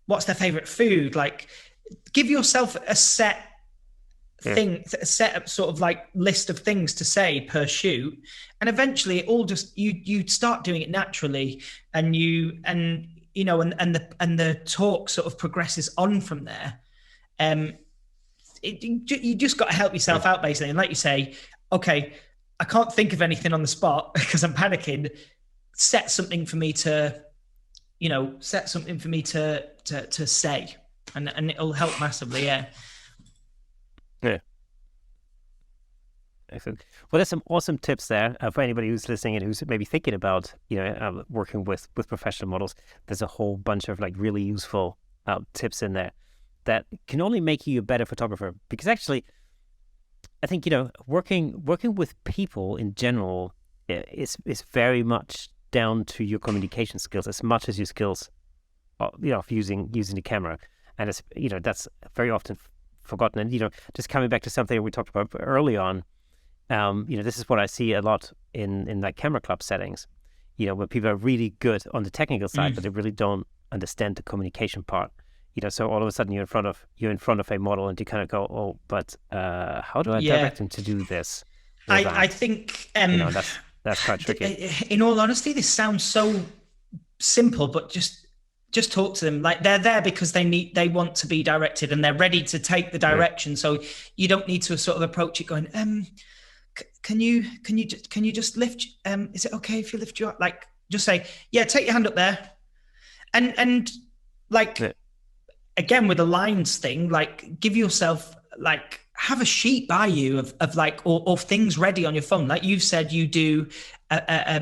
What's their favorite food? Like, give yourself a set sort of like list of things to say per shoot, and eventually it all just you start doing it naturally, and the talk sort of progresses on from there. You just got to help yourself out, basically. And like you say, okay, I can't think of anything on the spot because I'm panicking. Set something for me to set something for me to say, and it'll help massively. Yeah. Yeah. Excellent. Well, there's some awesome tips there for anybody who's listening and who's maybe thinking about, working with professional models. There's a whole bunch of like really useful tips in there that can only make you a better photographer. Because actually, I think working with people in general is very much down to your communication skills as much as your skills, of using the camera, and it's that's very often forgotten. And just coming back to something we talked about early on. This is what I see a lot in like camera club settings, when people are really good on the technical side, but they really don't understand the communication part. So all of a sudden you're in front of a model and you kind of go, oh, but how do I direct him to do this? I think that's quite tricky. In all honesty, this sounds so simple, but just talk to them. Like, they're there because they want to be directed and they're ready to take the direction. So you don't need to sort of approach it going, can you just lift? Is it okay if you lift your, like, just say, yeah, take your hand up there, and like, again with the lines thing, like, give yourself, like, have a sheet by you of like, or things ready on your phone. Like you've said, you do a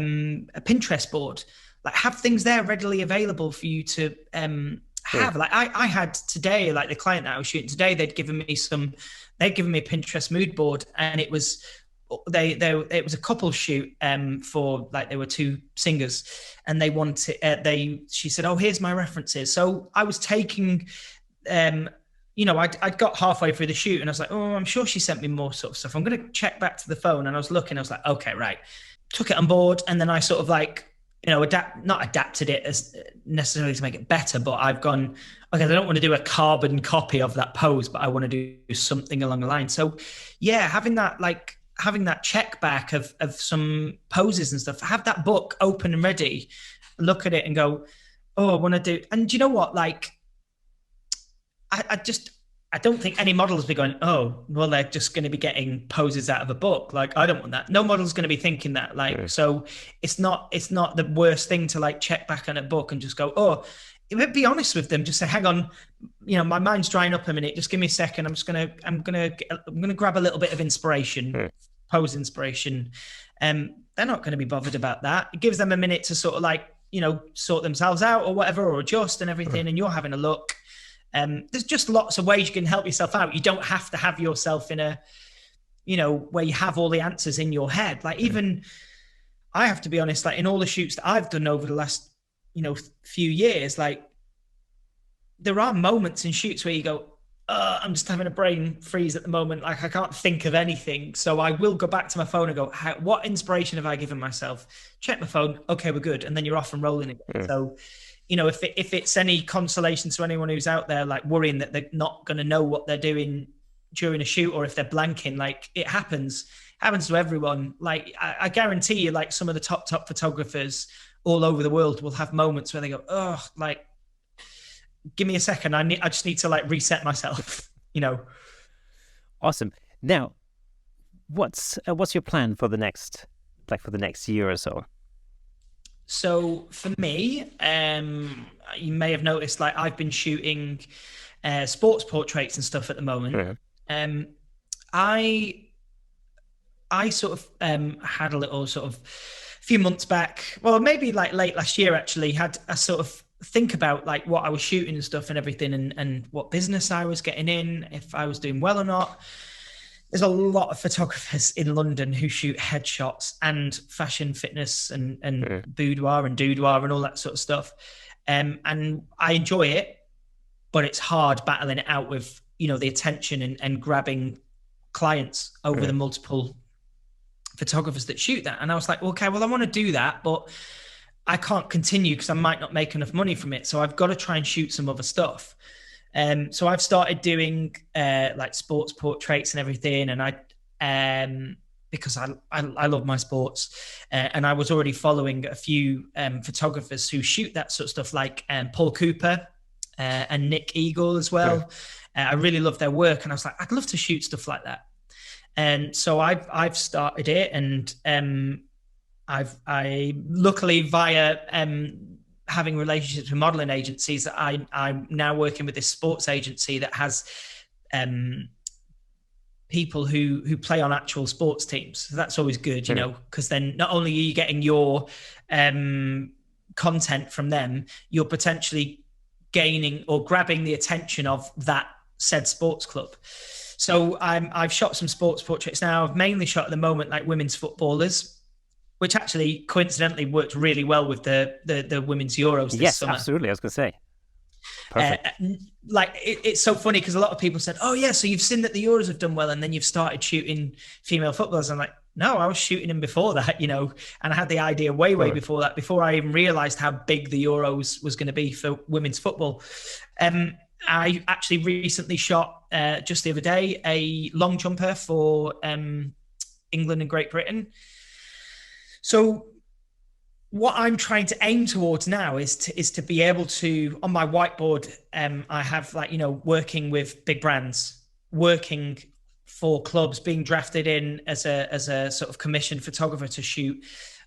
Pinterest board. Like, have things there readily available for you to have. Like I had today, like the client that I was shooting today, they'd given me a Pinterest mood board, and it was it was a couple shoot for, like, there were two singers, and they wanted she said, oh, here's my references. So I was taking I'd got halfway through the shoot and I was like, oh, I'm sure she sent me more sort of stuff. I'm going to check back to the phone. And I was looking, I was like, okay, right. Took it on board. And then I sort of like, not adapted it as necessarily to make it better, but I've gone, okay, I don't want to do a carbon copy of that pose, but I want to do something along the line. So yeah, having that check back of some poses and stuff, have that book open and ready, look at it and go, oh, I want to do. And you know what? Like, I don't think any model will be going, oh, well, they're just going to be getting poses out of a book. Like, I don't want that. No model's going to be thinking that. Like, so it's not the worst thing to like check back on a book and just go, oh, be honest with them. Just say, hang on, my mind's drying up a minute. Just give me a second. I'm gonna grab a little bit of inspiration, pose inspiration. They're not going to be bothered about that. It gives them a minute to sort of like, sort themselves out or whatever, or adjust and everything. And you're having a look. There's just lots of ways you can help yourself out. You don't have to have yourself in a, where you have all the answers in your head. Like, even I have to be honest, like in all the shoots that I've done over the last, few years, like there are moments in shoots where you go, I'm just having a brain freeze at the moment. Like, I can't think of anything. So I will go back to my phone and go, what inspiration have I given myself? Check my phone. Okay, we're good. And then you're off and rolling again. So, if it's any consolation to anyone who's out there, like worrying that they're not going to know what they're doing during a shoot, or if they're blanking, like, it happens to everyone. Like, I guarantee you, like, some of the top photographers all over the world will have moments where they go, oh, like, give me a second. I just need to like reset myself, Awesome. Now, what's your plan for the next year or so? So for me, you may have noticed, like, I've been shooting sports portraits and stuff at the moment. I sort of had a little sort of few months back, well, maybe like late last year actually, had a sort of think about like what I was shooting and stuff and everything, and what business I was getting in, if I was doing well or not. There's a lot of photographers in London who shoot headshots and fashion, fitness, and boudoir and Dudoir and all that sort of stuff. And I enjoy it, but it's hard battling it out with, the attention and grabbing clients over the multiple photographers that shoot that. And I was like, okay, well, I want to do that, but I can't continue because I might not make enough money from it. So I've got to try and shoot some other stuff. So I've started doing like sports portraits and everything, and I because I love my sports, and I was already following a few photographers who shoot that sort of stuff, like Paul Cooper and Nick Eagle as well. I really love their work, and I was like, I'd love to shoot stuff like that. And so I've started it, and I luckily via having relationships with modeling agencies, that I'm now working with this sports agency that has people who play on actual sports teams. So that's always good, you know, because then not only are you getting your content from them, you're potentially gaining or grabbing the attention of that said sports club. So I've shot some sports portraits now. I've mainly shot at the moment like women's footballers, which actually coincidentally worked really well with the women's Euros this summer. Yes, absolutely. I was going to say. Perfect. Like it's so funny because a lot of people said, "Oh yeah, so you've seen that the Euros have done well, and then you've started shooting female footballers." I'm like, no, I was shooting them before that, you know, and I had the idea way before that, before I even realised how big the Euros was going to be for women's football. I actually recently shot just the other day a long jumper for England and Great Britain. So what I'm trying to aim towards now is to be able to, on my whiteboard, I have like, you know, working with big brands, working for clubs, being drafted in as a sort of commissioned photographer to shoot,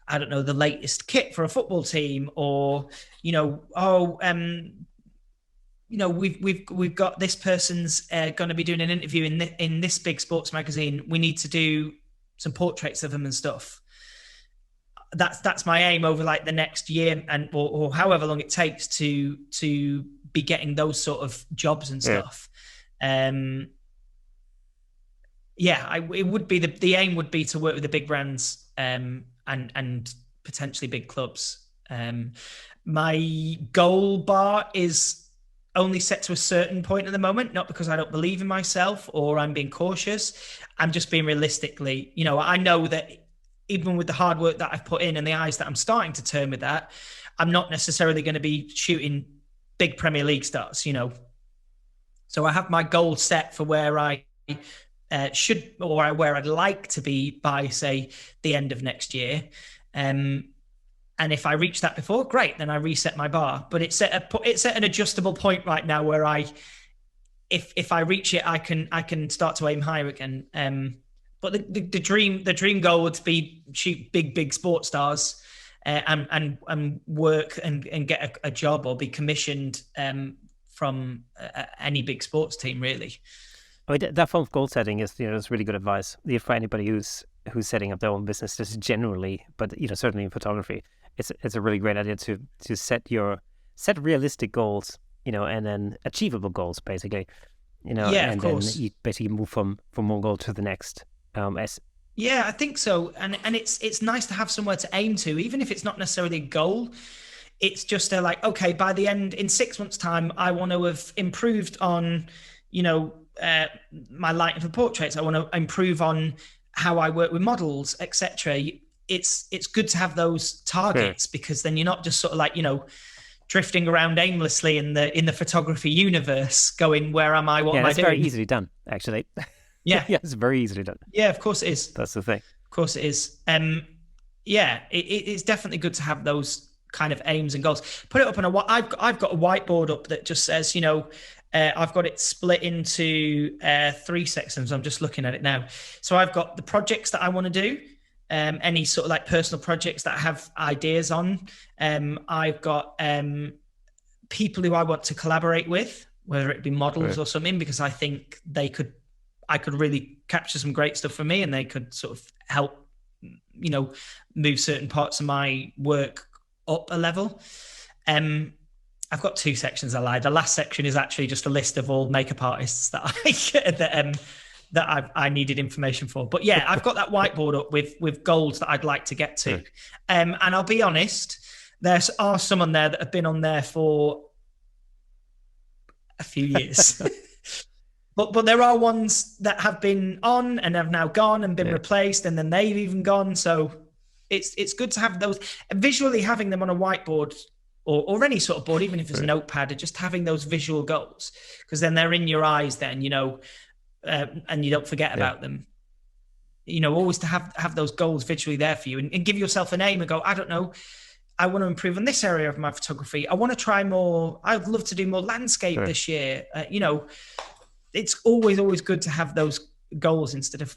I don't know, the latest kit for a football team, or, you know, you know, we've got this person's going to be doing an interview in this big sports magazine. We need to do some portraits of them and stuff. That's my aim over like the next year and or however long it takes to be getting those sort of jobs and stuff. It would be the aim would be to work with the big brands and potentially big clubs. My goal bar is only set to a certain point at the moment, not because I don't believe in myself or I'm being cautious. I'm just being realistically, you know, I know that even with the hard work that I've put in and the eyes that I'm starting to turn with that, I'm not necessarily going to be shooting big Premier League stars, you know. So I have my goal set for where I should, or where I'd like to be by, say, the end of next year. And if I reach that before, great, then I reset my bar. But it's at an adjustable point right now where if I reach it, I can start to aim higher again. But the dream goal would be shoot big sports stars and work and get a job or be commissioned from any big sports team, really. I mean, that form of goal setting is, you know, it's really good advice for anybody who's setting up their own business, just generally, but, you know, certainly in photography, it's a really great idea to set realistic goals, you know, and then achievable goals, basically, you know, yeah, and of course. then you basically move from one goal to the next. Yeah, I think so, and it's nice to have somewhere to aim to, even if it's not necessarily a goal. It's just like, okay, by the end, in 6 months' time, I want to have improved on, you know, my lighting for portraits. I want to improve on how I work with models, etc. It's good to have those targets because then you're not just sort of like, you know, drifting around aimlessly in the photography universe, going, where am I? What am I doing? That's very easily done, actually. Yeah. Yeah, it's very easily done. Yeah, of course it is. That's the thing. Of course it is. It's definitely good to have those kind of aims and goals. Put it up on I've got a whiteboard up that just says, you know, I've got it split into 3 sections. I'm just looking at it now. So I've got the projects that I want to do, any sort of like personal projects that I have ideas on. I've got people who I want to collaborate with, whether it be models or something, because I think I could really capture some great stuff for me and they could sort of help, you know, move certain parts of my work up a level. I've got 2 sections. I lied. The last section is actually just a list of all makeup artists that I needed information for. But yeah, I've got that whiteboard up with goals that I'd like to get to. And I'll be honest, there are some on there that have been on there for a few years. But there are ones that have been on and have now gone and been replaced, and then they've even gone. So it's good to have those visually, having them on a whiteboard or any sort of board, even if it's a notepad, just having those visual goals, because then they're in your eyes then, you know, and you don't forget about them. You know, always to have those goals visually there for you and give yourself a name and go, I don't know, I want to improve in this area of my photography. I want to try more. I'd love to do more landscape this year. You know, it's always good to have those goals instead of,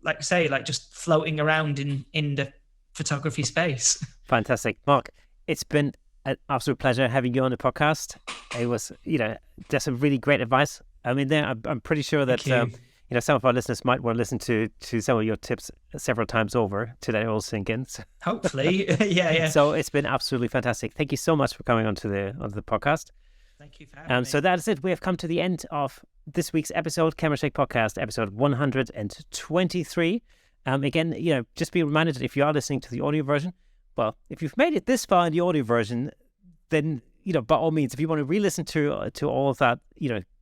like I say, like just floating around in the photography space. Fantastic. Mark, it's been an absolute pleasure having you on the podcast. It was, there's some really great advice. I mean, I'm pretty sure that some of our listeners might want to listen to some of your tips several times over to let it all sink in. Hopefully, yeah. So it's been absolutely fantastic. Thank you so much for coming onto the podcast. Thank you for having me. So that is it. We have come to the end of this week's episode, Camera Shake Podcast, episode 123. Again, just be reminded that if you are listening to the audio version, well, if you've made it this far in the audio version, then, by all means, if you want to re-listen to all of that,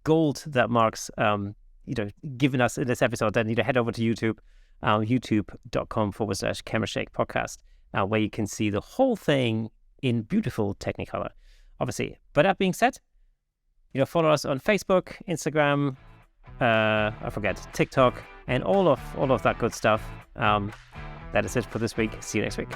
gold that Mark's, given us in this episode, then, head over to YouTube, youtube.com/Camera Shake Podcast, where you can see the whole thing in beautiful Technicolor, obviously. But that being said, follow us on Facebook, Instagram, TikTok, and all of that good stuff. That is it for this week. See you next week.